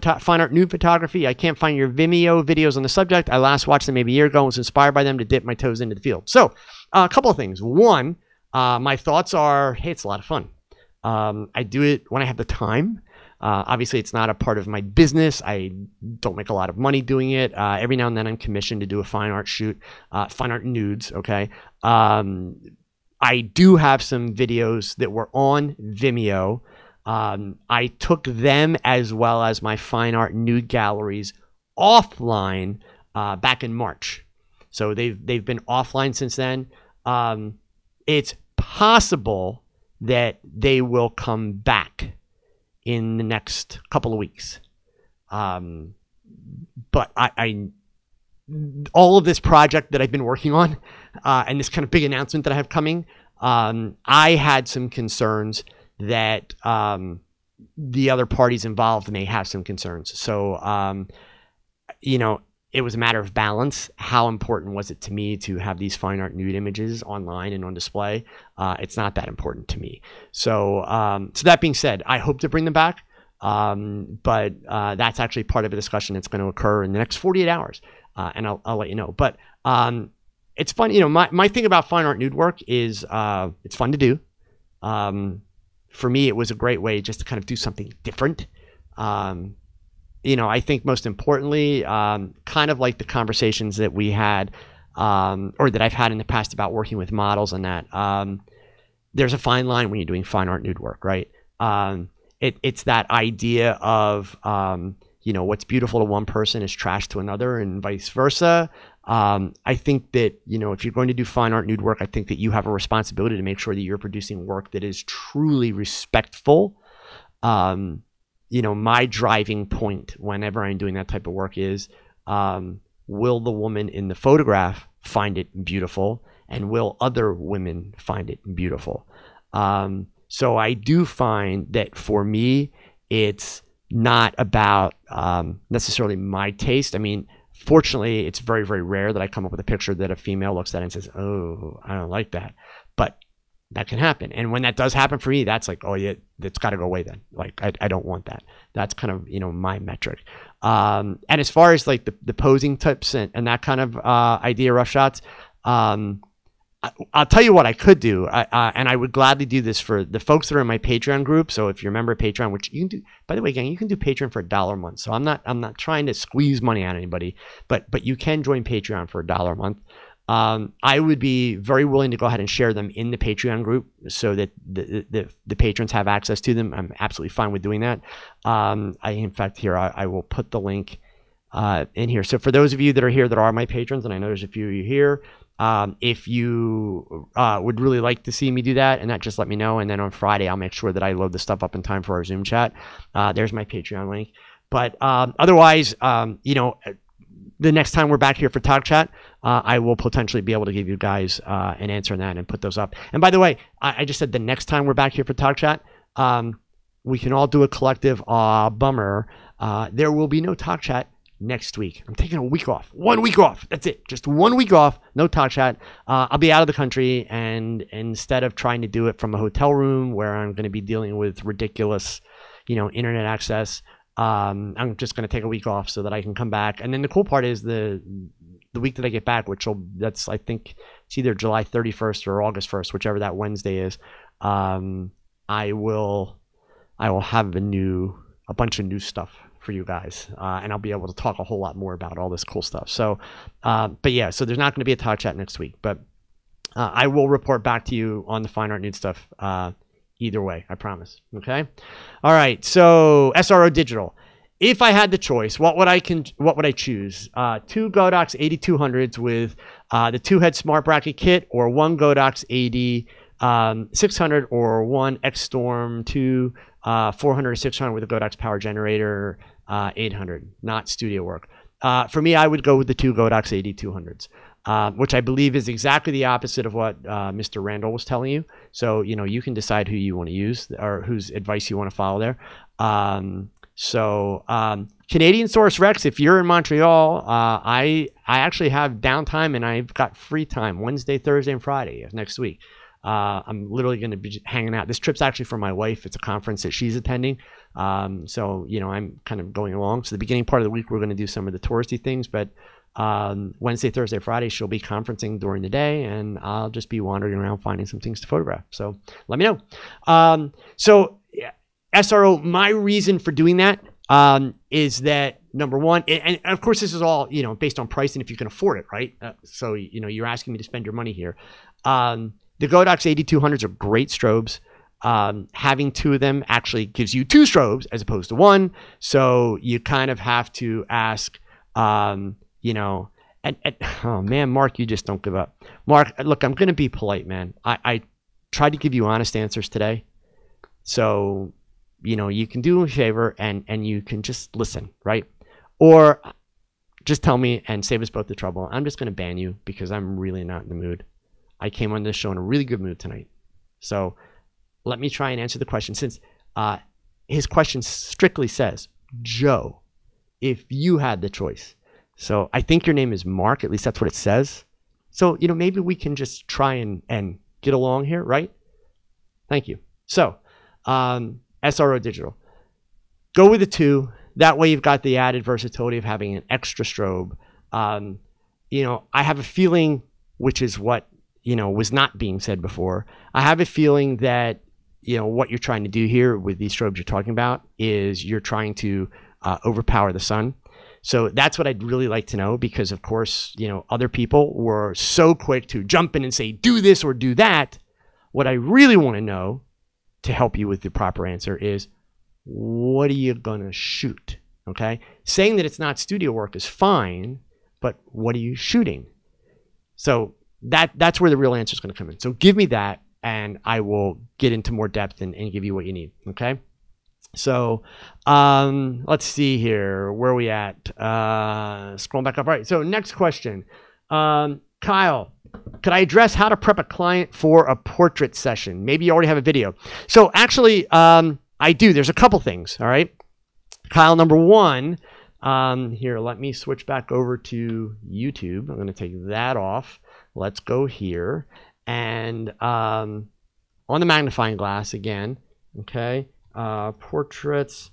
nude photography? I can't find your Vimeo videos on the subject. I last watched them maybe a year ago and was inspired by them to dip my toes into the field. So, A couple of things. One, my thoughts are, hey, it's a lot of fun. I do it when I have the time. Obviously, it's not a part of my business. I don't make a lot of money doing it. Every now and then I'm commissioned to do a fine art shoot, fine art nudes, okay? I do have some videos that were on Vimeo. I took them as well as my fine art nude galleries offline back in March. So they've been offline since then. It's possible that they will come back in the next couple of weeks. But I all of this project that I've been working on and this kind of big announcement that I have coming, I had some concerns that the other parties involved may have some concerns. So, you know, it was a matter of balance. How important was it to me to have these fine art nude images online and on display? It's not that important to me. So, so that being said, I hope to bring them back. But that's actually part of a discussion that's going to occur in the next 48 hours. And I'll let you know. But it's fun. You know, my thing about fine art nude work is it's fun to do. For me, it was a great way just to kind of do something different. You know, I think most importantly, kind of like the conversations that we had or that I've had in the past about working with models and that, there's a fine line when you're doing fine art nude work, right? It's that idea of, you know, what's beautiful to one person is trash to another and vice versa. I think that, you know, if you're going to do fine art nude work, I think that you have a responsibility to make sure that you're producing work that is truly respectful. You know, my driving point whenever I'm doing that type of work is, will the woman in the photograph find it beautiful, and will other women find it beautiful? So I do find that for me, it's not about necessarily my taste. I mean, fortunately, it's very, very rare that I come up with a picture that a female looks at and says, oh, I don't like that. But that can happen. And when that does happen for me, that's like, oh yeah, that's got to go away then. Like, I don't want that. That's kind of, you know, my metric. And as far as like the posing tips and that kind of idea, rough shots, I'll tell you what I could do, and I would gladly do this for the folks that are in my Patreon group. So if you're a member of Patreon, which you can do, by the way, gang, you can do Patreon for $1 a month. So I'm not trying to squeeze money out of anybody, but you can join Patreon for $1 a month. I would be very willing to go ahead and share them in the Patreon group so that the patrons have access to them. I'm absolutely fine with doing that. In fact, here I will put the link in here. So for those of you that are here that are my patrons, and I know there's a few of you here, if you would really like to see me do that, and that, just let me know. And then on Friday, I'll make sure that I load the stuff up in time for our Zoom chat. There's my Patreon link. But otherwise, you know, the next time we're back here for TogChat, I will potentially be able to give you guys an answer on that and put those up. And by the way, I just said the next time we're back here for TogChat, we can all do a collective bummer. There will be no TogChat next week. I'm taking a week off. 1 week off. That's it. Just 1 week off. No TogChat. I'll be out of the country, and instead of trying to do it from a hotel room where I'm going to be dealing with ridiculous, you know, internet access, I'm just going to take a week off so that I can come back. And then the cool part is the week that I get back, that's I think it's either July 31st or August 1st, whichever that Wednesday is. I will have a bunch of new stuff for you guys, and I'll be able to talk a whole lot more about all this cool stuff. So, but yeah, so there's not going to be a TogChat next week, but I will report back to you on the fine art nude stuff. Either way, I promise. Okay. All right. So SRO Digital. If I had the choice, what would I choose? Two Godox 8200s with the 2-head smart bracket kit, or one Godox 600, or one X-Storm 2 400 or 600 with a Godox power generator 800, not studio work. For me, I would go with the two Godox 8200s. Which I believe is exactly the opposite of what Mr. Randall was telling you. So, you know, you can decide who you want to use or whose advice you want to follow there. Canadian Source Rex, if you're in Montreal, I actually have downtime and I've got free time Wednesday, Thursday, and Friday of next week. I'm literally going to be hanging out. This trip's actually for my wife. It's a conference that she's attending. So, you know, I'm kind of going along. So the beginning part of the week, we're going to do some of the touristy things, but Wednesday, Thursday, Friday, she'll be conferencing during the day, and I'll just be wandering around finding some things to photograph. So let me know. SRO, my reason for doing that is that, number one, and of course this is all, based on price and if you can afford it, right? So, you're asking me to spend your money here. The Godox 8200s are great strobes. Having two of them actually gives you two strobes as opposed to one. So you kind of have to ask, oh man, Mark, you just don't give up. Mark, look, I'm going to be polite, man. I tried to give you honest answers today. So, you can do me a favor and you can just listen, right? Or just tell me and save us both the trouble. I'm just going to ban you because I'm really not in the mood. I came on this show in a really good mood tonight. So let me try and answer the question, since his question strictly says, Joe, if you had the choice. So I think your name is Mark, at least that's what it says. So, maybe we can just try and get along here, right? Thank you. So, SRO Digital. Go with the two. That way you've got the added versatility of having an extra strobe. I have a feeling, which is what, was not being said before. I have a feeling that, what you're trying to do here with these strobes you're talking about is you're trying to overpower the sun. So that's what I'd really like to know, because of course, other people were so quick to jump in and say, do this or do that. What I really want to know, to help you with the proper answer, is what are you going to shoot? Okay. Saying that it's not studio work is fine, but what are you shooting? So that's where the real answer is going to come in. So give me that and I will get into more depth and give you what you need. Okay. So let's see here. Where are we at? Scrolling back up. All right. So next question. Kyle, could I address how to prep a client for a portrait session? Maybe you already have a video. So actually, I do. There's a couple things. All right. Kyle, number one, here, let me switch back over to YouTube. I'm going to take that off. Let's go here. And on the magnifying glass again. Okay. Portraits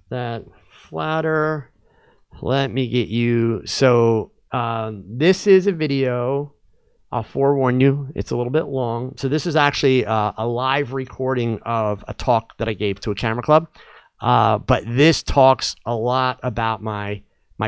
that flatter. Let me get you. So this is a video. I'll forewarn you, it's a little bit long. So this is actually a live recording of a talk that I gave to a camera club. But this talks a lot about my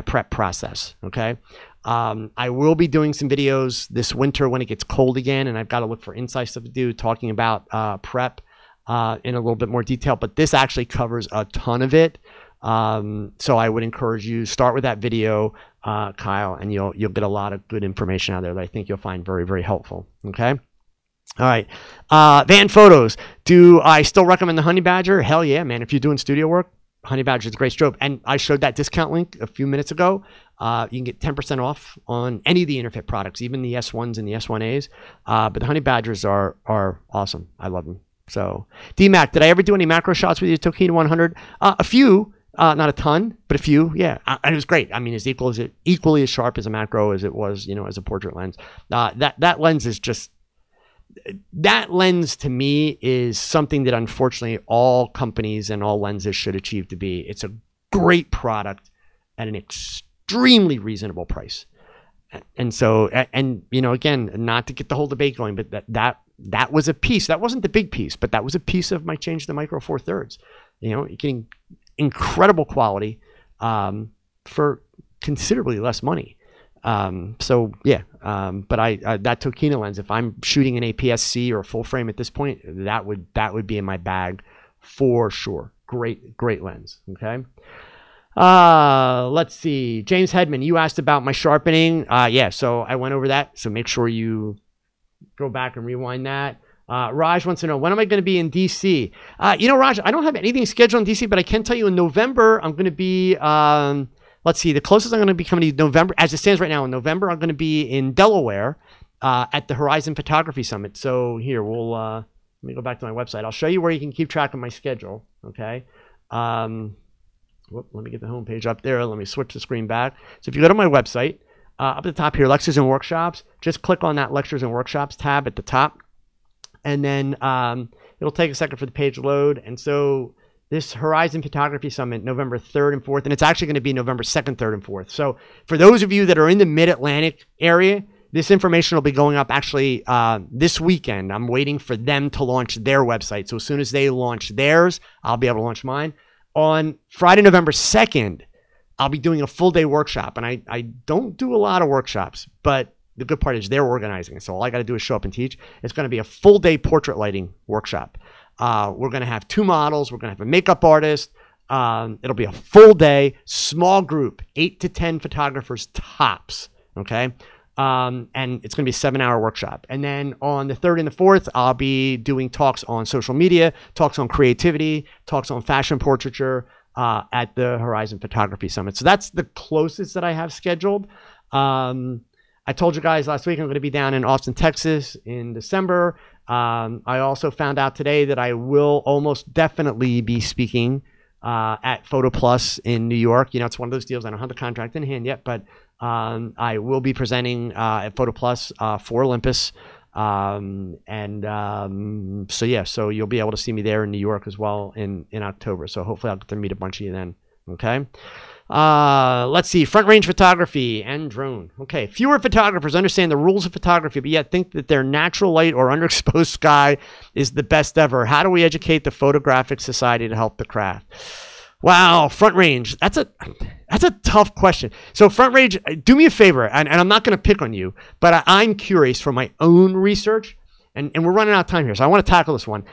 prep process, okay? I will be doing some videos this winter when it gets cold again, and I've got to look for inside stuff to do, talking about prep in a little bit more detail. But this actually covers a ton of it. So I would encourage you, start with that video, Kyle, and you'll get a lot of good information out there that I think you'll find very, very helpful. Okay. All right. Van photos. Do I still recommend the Honey Badger? Hell yeah, man. If you're doing studio work, Honey Badger is a great strobe. And I showed that discount link a few minutes ago. You can get 10% off on any of the Interfit products, even the S1s and the S1As. But the Honey Badgers are awesome. I love them. So DMAC, did I ever do any macro shots with your Tokina 100? A few. Not a ton, but a few, yeah. And it was great. I mean, equally as sharp as a macro as it was, as a portrait lens. That lens is just, that lens to me is something that unfortunately all companies and all lenses should achieve to be. It's a great product at an extremely reasonable price. And so, again, not to get the whole debate going, but that was a piece. That wasn't the big piece, but that was a piece of my change the micro 4/3. You're getting incredible quality for considerably less money. So yeah, but that Tokina lens, if I'm shooting an APS-C or a full frame at this point, that would be in my bag for sure. Great lens. Okay. Let's see. James Hedman, you asked about my sharpening. Yeah, so I went over that. So make sure you go back and rewind that. Raj wants to know, when am I going to be in DC? Raj, I don't have anything scheduled in DC, but I can tell you in November, I'm going to be, let's see, the closest I'm going to be coming to November, as it stands right now in November, I'm going to be in Delaware at the Horizon Photography Summit. So here, let me go back to my website. I'll show you where you can keep track of my schedule, okay? Let me get the homepage up there. Let me switch the screen back. So if you go to my website, up at the top here, Lectures and Workshops, just click on that Lectures and Workshops tab at the top. And then it'll take a second for the page to load. And so this Horizon Photography Summit, November 3rd and 4th, and it's actually going to be November 2nd, 3rd, and 4th. So for those of you that are in the Mid-Atlantic area, this information will be going up actually this weekend. I'm waiting for them to launch their website. So as soon as they launch theirs, I'll be able to launch mine. On Friday, November 2nd, I'll be doing a full-day workshop. And I don't do a lot of workshops, but the good part is they're organizing it. So all I got to do is show up and teach. It's going to be a full-day portrait lighting workshop. We're going to have 2 models. We're going to have a makeup artist. It'll be a full day, small group, 8 to 10 photographers tops, okay? And it's going to be a 7-hour workshop. And then on the 3rd and the 4th, I'll be doing talks on social media, talks on creativity, talks on fashion portraiture at the Horizon Photography Summit. So that's the closest that I have scheduled. I told you guys last week I'm going to be down in Austin, Texas in December. I also found out today that I will almost definitely be speaking at Photo Plus in New York. You know, it's one of those deals. I don't have the contract in hand yet, but I will be presenting at Photo Plus for Olympus. So yeah, so you'll be able to see me there in New York as well in October. So hopefully I'll get to meet a bunch of you then. Okay. Let's see, front range photography and drone. Okay, fewer photographers understand the rules of photography, but yet think that their natural light or underexposed sky is the best ever. How do we educate the photographic society to help the craft? Wow, front range. That's a tough question. So front range, do me a favor, and I'm not going to pick on you, but I'm curious from my own research, and we're running out of time here, so I want to tackle this one.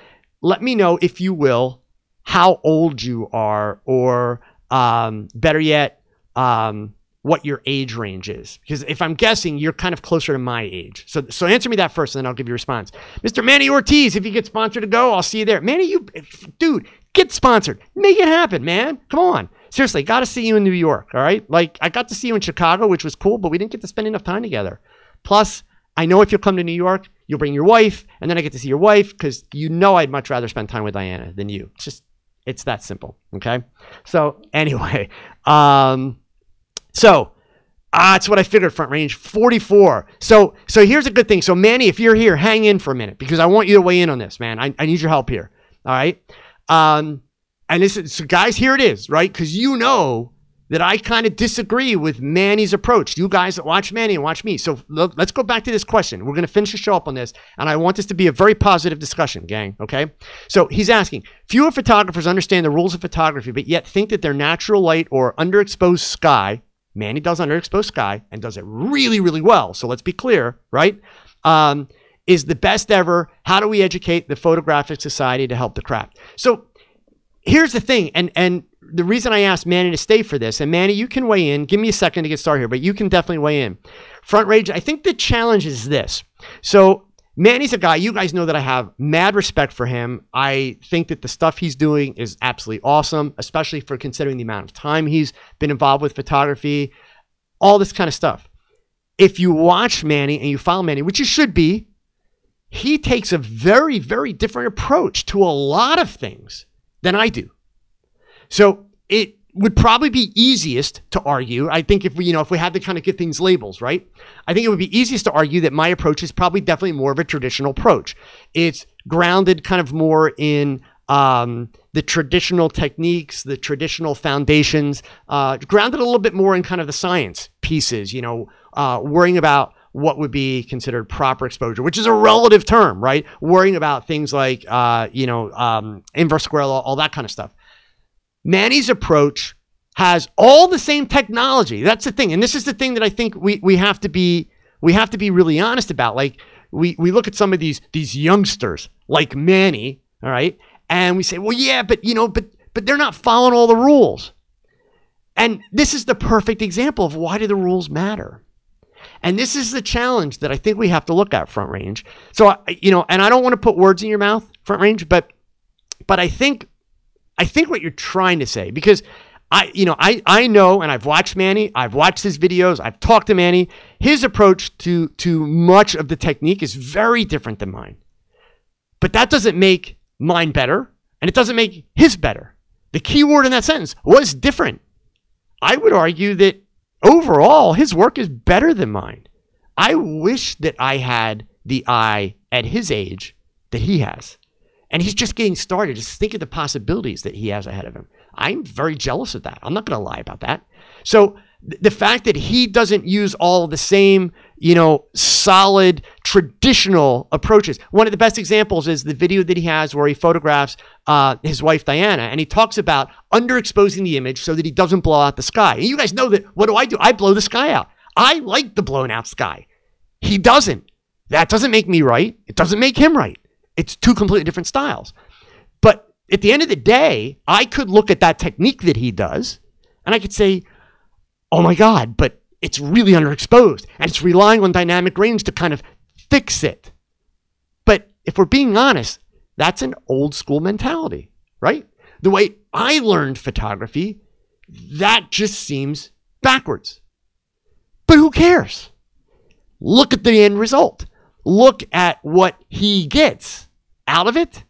Let me know, if you will, how old you are, or better yet, what your age range is. Because if I'm guessing, you're kind of closer to my age. So answer me that first, and then I'll give you a response. Mr. Manny Ortiz, if you get sponsored to go, I'll see you there. Manny, dude, get sponsored. Make it happen, man. Come on. Seriously, got to see you in New York, all right? Like, I got to see you in Chicago, which was cool, but we didn't get to spend enough time together. Plus, I know if you'll come to New York, you'll bring your wife, and then I get to see your wife, because you know I'd much rather spend time with Diana than you. It's that simple, okay? So anyway, that's what I figured, front range, 44. So here's a good thing. So Manny, if you're here, hang in for a minute, because I want you to weigh in on this, man. I need your help here, all right? And so guys, here it is, right? Because you know that I kind of disagree with Manny's approach. You guys that watch Manny and watch me. So look, let's go back to this question. We're going to finish the show up on this, and I want this to be a very positive discussion, gang, okay? So he's asking, fewer photographers understand the rules of photography, but yet think that their natural light or underexposed sky, Manny does underexposed sky and does it really, really well. So let's be clear, right? Is the best ever. How do we educate the photographic society to help the craft? So here's the thing, and the reason I asked Manny to stay for this, and Manny, you can weigh in. Give me a second to get started here, but you can definitely weigh in. Front range, I think the challenge is this. So Manny's a guy, you guys know that I have mad respect for him. I think that the stuff he's doing is absolutely awesome, especially for considering the amount of time he's been involved with photography, all this kind of stuff. If you watch Manny and you follow Manny, which you should be, he takes a very, very different approach to a lot of things than I do. So it would probably be easiest to argue, I think, if we had to kind of give things labels, right? I think it would be easiest to argue that my approach is probably definitely more of a traditional approach. It's grounded kind of more in the traditional techniques, the traditional foundations, grounded a little bit more in kind of the science pieces, worrying about what would be considered proper exposure, which is a relative term, right? Worrying about things like, inverse square law, all that kind of stuff. Manny's approach has all the same technology. That's the thing. And this is the thing that I think we have to be really honest about. Like we look at some of these youngsters like Manny, all right? And we say, well, yeah, but they're not following all the rules. And this is the perfect example of why do the rules matter? And this is the challenge that I think we have to look at, front range. So, and I don't want to put words in your mouth, front range, but I think what you're trying to say, because I know, and I've watched Manny, I've watched his videos, I've talked to Manny. His approach to much of the technique is very different than mine. But that doesn't make mine better, and it doesn't make his better. The key word in that sentence was different. I would argue that overall, his work is better than mine. I wish that I had the eye at his age that he has. And he's just getting started. Just think of the possibilities that he has ahead of him. I'm very jealous of that. I'm not going to lie about that. So the fact that he doesn't use all the same, solid traditional approaches. One of the best examples is the video that he has where he photographs his wife, Diana, and he talks about underexposing the image so that he doesn't blow out the sky. And you guys know that, what do? I blow the sky out. I like the blown out sky. He doesn't. That doesn't make me right. It doesn't make him right. It's two completely different styles. But at the end of the day, I could look at that technique that he does and I could say, oh my God, but it's really underexposed and it's relying on dynamic range to kind of fix it. But if we're being honest, that's an old school mentality, right? The way I learned photography, that just seems backwards. But who cares? Look at the end result. Look at what he gets out of it.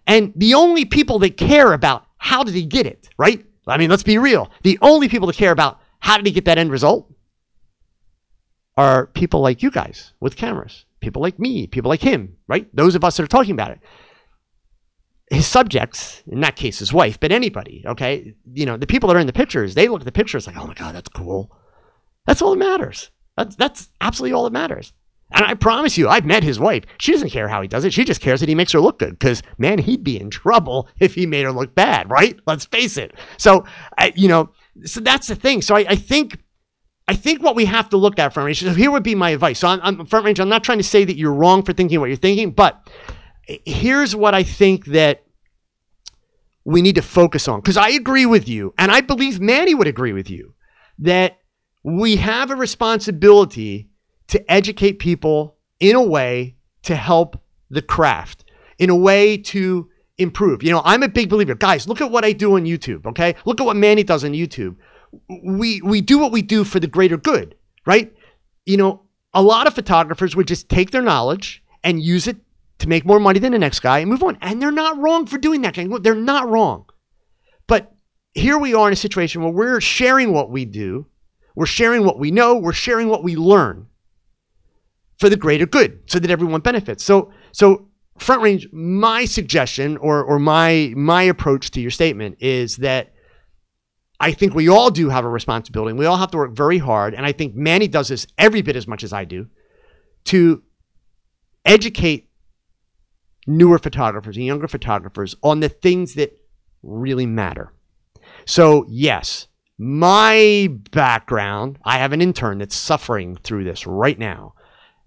And the only people that care about how did he get it, right? I mean, let's be real. The only people that care about how did he get that end result are people like you guys with cameras, people like me, people like him, right? Those of us that are talking about it. His subjects, in that case, his wife, but anybody, okay? The people that are in the pictures, they look at the pictures like, oh my God, that's cool. That's all that matters. That's absolutely all that matters. And I promise you, I've met his wife. She doesn't care how he does it. She just cares that he makes her look good. Because, man, he'd be in trouble if he made her look bad, right? Let's face it. So, so that's the thing. So I think what we have to look at, Front Range, so here would be my advice. So I'm Front Range, I'm not trying to say that you're wrong for thinking what you're thinking, but here's what I think that we need to focus on. Because I agree with you, and I believe Manny would agree with you, that we have a responsibility to educate people in a way to help the craft, in a way to improve. I'm a big believer. Guys, look at what I do on YouTube, okay? Look at what Manny does on YouTube. We do what we do for the greater good, right? A lot of photographers would just take their knowledge and use it to make more money than the next guy and move on. And they're not wrong for doing that. They're not wrong. But here we are in a situation where we're sharing what we do. We're sharing what we know. We're sharing what we learn for the greater good so that everyone benefits. So Front Range, my suggestion or my approach to your statement is that I think we all do have a responsibility. We all have to work very hard. And I think Manny does this every bit as much as I do to educate newer photographers and younger photographers on the things that really matter. So yes, my background, I have an intern that's suffering through this right now.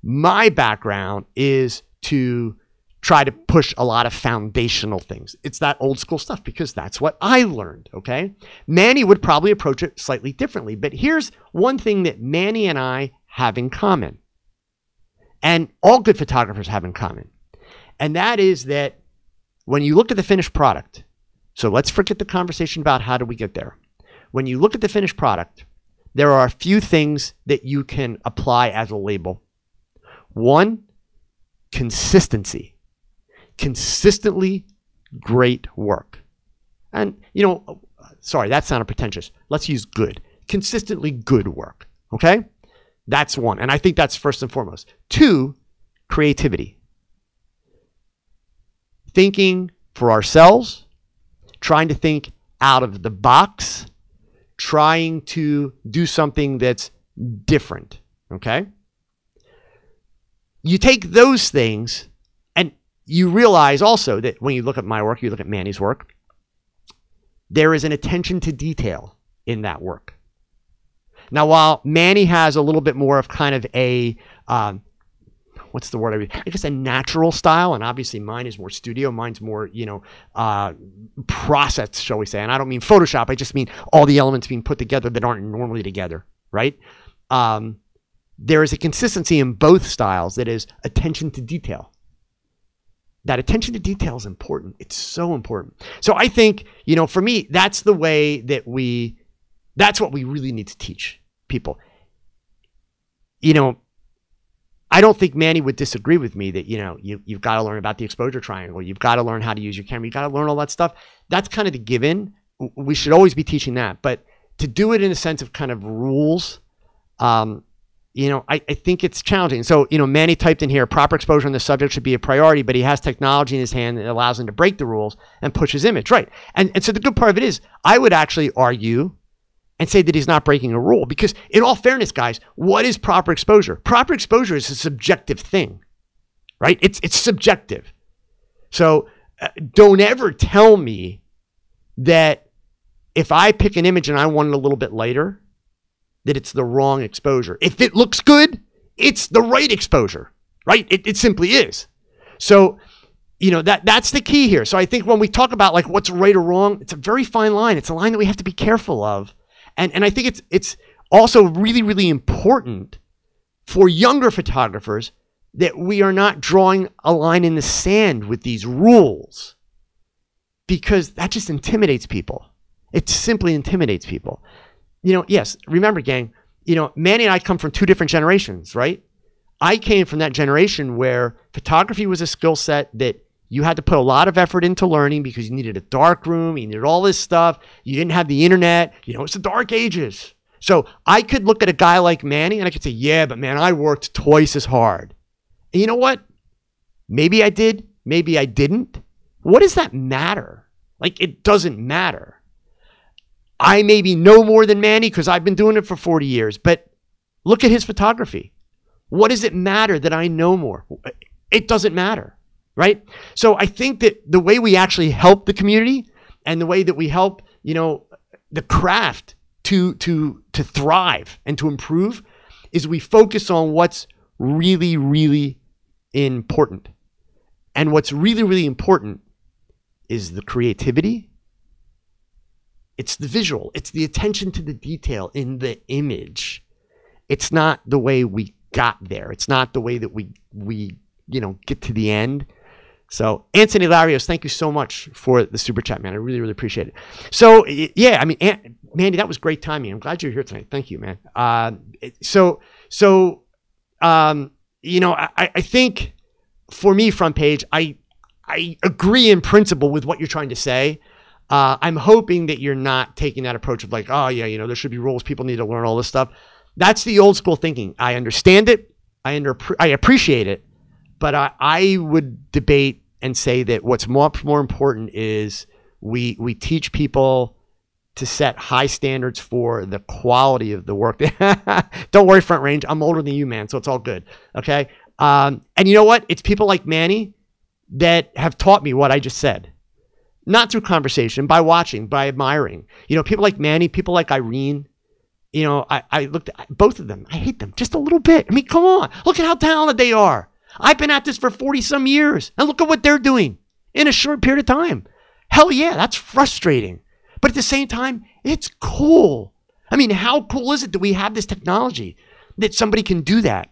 My background is to try to push a lot of foundational things. It's that old school stuff because that's what I learned, okay? Manny would probably approach it slightly differently, but here's one thing that Manny and I have in common, and all good photographers have in common, and that is that when you look at the finished product, so let's forget the conversation about how do we get there. When you look at the finished product, there are a few things that you can apply as a label. One, consistency. Consistently great work. And, sorry, that sounded pretentious. Let's use good. Consistently good work. Okay? That's one. And I think that's first and foremost. Two, creativity. Thinking for ourselves, trying to think out of the box, trying to do something that's different. Okay? You take those things and you realize also that when you look at my work, you look at Manny's work, there is an attention to detail in that work. Now, while Manny has a little bit more of kind of a, what's the word? I guess a natural style, and obviously mine is more studio. Mine's more, processed, shall we say. And I don't mean Photoshop. I just mean all the elements being put together that aren't normally together, right? There is a consistency in both styles that is attention to detail. That attention to detail is important. It's so important. So I think, for me, that's the way that that's what we really need to teach people. I don't think Manny would disagree with me that, you've got to learn about the exposure triangle. You've got to learn how to use your camera. You've got to learn all that stuff. That's kind of the given. We should always be teaching that. But to do it in a sense of kind of rules, I think it's challenging. So, Manny typed in here, proper exposure on the subject should be a priority, but he has technology in his hand that allows him to break the rules and push his image. Right. And so the good part of it is I would actually argue and say that he's not breaking a rule, because in all fairness, guys, what is proper exposure? Proper exposure is a subjective thing, right? It's subjective. So don't ever tell me that if I pick an image and I want it a little bit later, that it's the wrong exposure. If it looks good, it's the right exposure, right? It simply is. So, that's the key here. So I think when we talk about like what's right or wrong, it's a very fine line. It's a line that we have to be careful of. And I think it's also really, really important for younger photographers that we are not drawing a line in the sand with these rules, because that just intimidates people. It simply intimidates people. Yes, remember, gang, Manny and I come from two different generations, right? I came from that generation where photography was a skill set that you had to put a lot of effort into learning, because you needed a dark room, you needed all this stuff. You didn't have the internet. It's the dark ages. So I could look at a guy like Manny and I could say, yeah, but man, I worked twice as hard. And you know what? Maybe I did. Maybe I didn't. What does that matter? Like, it doesn't matter. I maybe know more than Manny because I've been doing it for 40 years, but look at his photography. What does it matter that I know more? It doesn't matter, right? So I think that the way we actually help the community and the way that we help, the craft to thrive and to improve is we focus on what's really, really important. And what's really, really important is the creativity. It's the visual. It's the attention to the detail in the image. It's not the way we got there. It's not the way that we get to the end. So Anthony Larios, thank you so much for the super chat, man. I really, really appreciate it. So yeah, I mean, Mandy, that was great timing. I'm glad you're here tonight. Thank you, man. I think for me, Front Page, I agree in principle with what you're trying to say. I'm hoping that you're not taking that approach of like, oh yeah, there should be rules. People need to learn all this stuff. That's the old school thinking. I understand it. I appreciate it. But I would debate and say that what's much more important is we teach people to set high standards for the quality of the work. Don't worry, Front Range. I'm older than you, man, so it's all good. Okay? And you know what? It's people like Manny that have taught me what I just said. Not through conversation, by watching, by admiring. People like Manny, people like Irene. I looked at both of them. I hate them just a little bit. I mean, come on. Look at how talented they are. I've been at this for 40 some years, and look at what they're doing in a short period of time. Hell yeah, that's frustrating. But at the same time, it's cool. I mean, how cool is it that we have this technology that somebody can do that?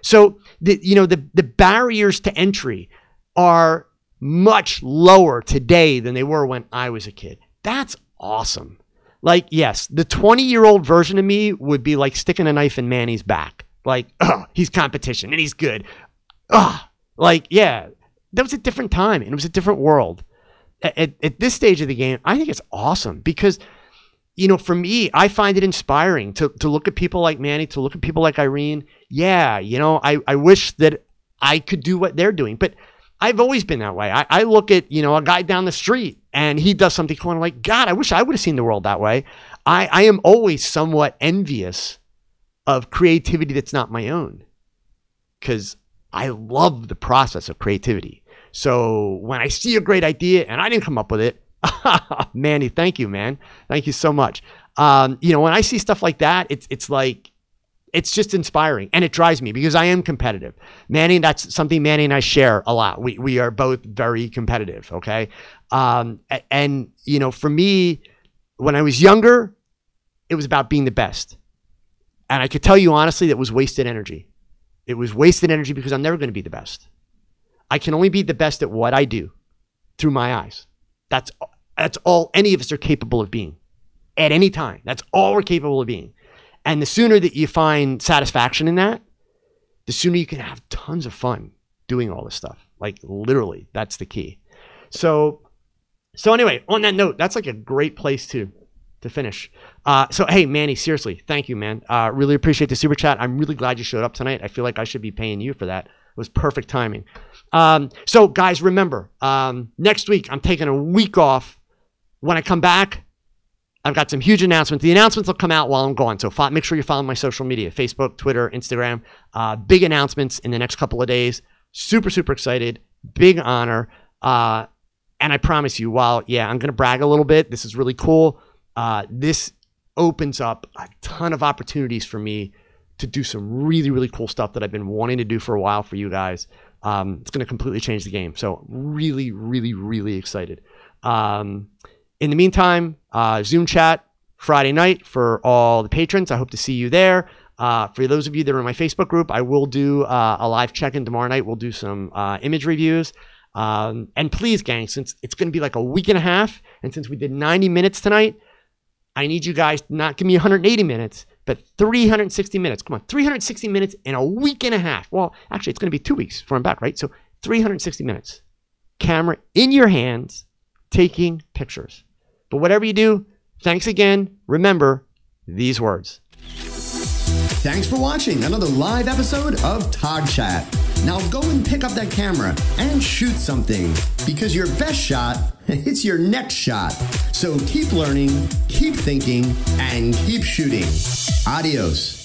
So the barriers to entry are much lower today than they were when I was a kid. That's awesome. Like, yes, the 20-year-old version of me would be like sticking a knife in Manny's back. Like, oh, he's competition and he's good. Like, yeah, that was a different time and it was a different world. At this stage of the game, I think it's awesome because, for me, I find it inspiring to look at people like Manny, to look at people like Irene. Yeah, I wish that I could do what they're doing, but I've always been that way. I look at, a guy down the street and he does something cool and I'm like, God, I wish I would have seen the world that way. I am always somewhat envious of creativity that's not my own because I love the process of creativity. So when I see a great idea and I didn't come up with it, Manny, thank you, man. Thank you so much. When I see stuff like that, it's like, it's just inspiring and it drives me because I am competitive. Manny, that's something Manny and I share a lot. We are both very competitive. Okay. And for me, when I was younger, it was about being the best. And I could tell you honestly, that was wasted energy. It was wasted energy because I'm never going to be the best. I can only be the best at what I do through my eyes. That's all any of us are capable of being at any time. That's all we're capable of being. And the sooner that you find satisfaction in that, the sooner you can have tons of fun doing all this stuff. Like literally, that's the key. So anyway, on that note, that's like a great place to to finish. So, hey, Manny, seriously, thank you, man. Really appreciate the super chat. I'm really glad you showed up tonight. I feel like I should be paying you for that. It was perfect timing. So, guys, remember, next week, I'm taking a week off. When I come back, I've got some huge announcements. The announcements will come out while I'm gone. So make sure you're following my social media, Facebook, Twitter, Instagram. Big announcements in the next couple of days. Super, super excited. Big honor. And I promise you, while, I'm going to brag a little bit, this is really cool. This opens up a ton of opportunities for me to do some really, really cool stuff that I've been wanting to do for a while for you guys. It's going to completely change the game. So really, really, really excited. In the meantime, Zoom chat Friday night for all the patrons. I hope to see you there. For those of you that are in my Facebook group, I will do a live check-in tomorrow night. We'll do some image reviews. And please, gang, since it's going to be like a week and a half, and since we did 90 minutes tonight, I need you guys to not give me 180 minutes, but 360 minutes. Come on, 360 minutes in a week and a half. Well, actually, it's going to be 2 weeks before I'm back, right? So 360 minutes. Camera in your hands, taking pictures. But whatever you do, thanks again. Remember these words. Thanks for watching another live episode of TogChat. Now go and pick up that camera and shoot something, because your best shot, it's your next shot. So keep learning, keep thinking, and keep shooting. Adios.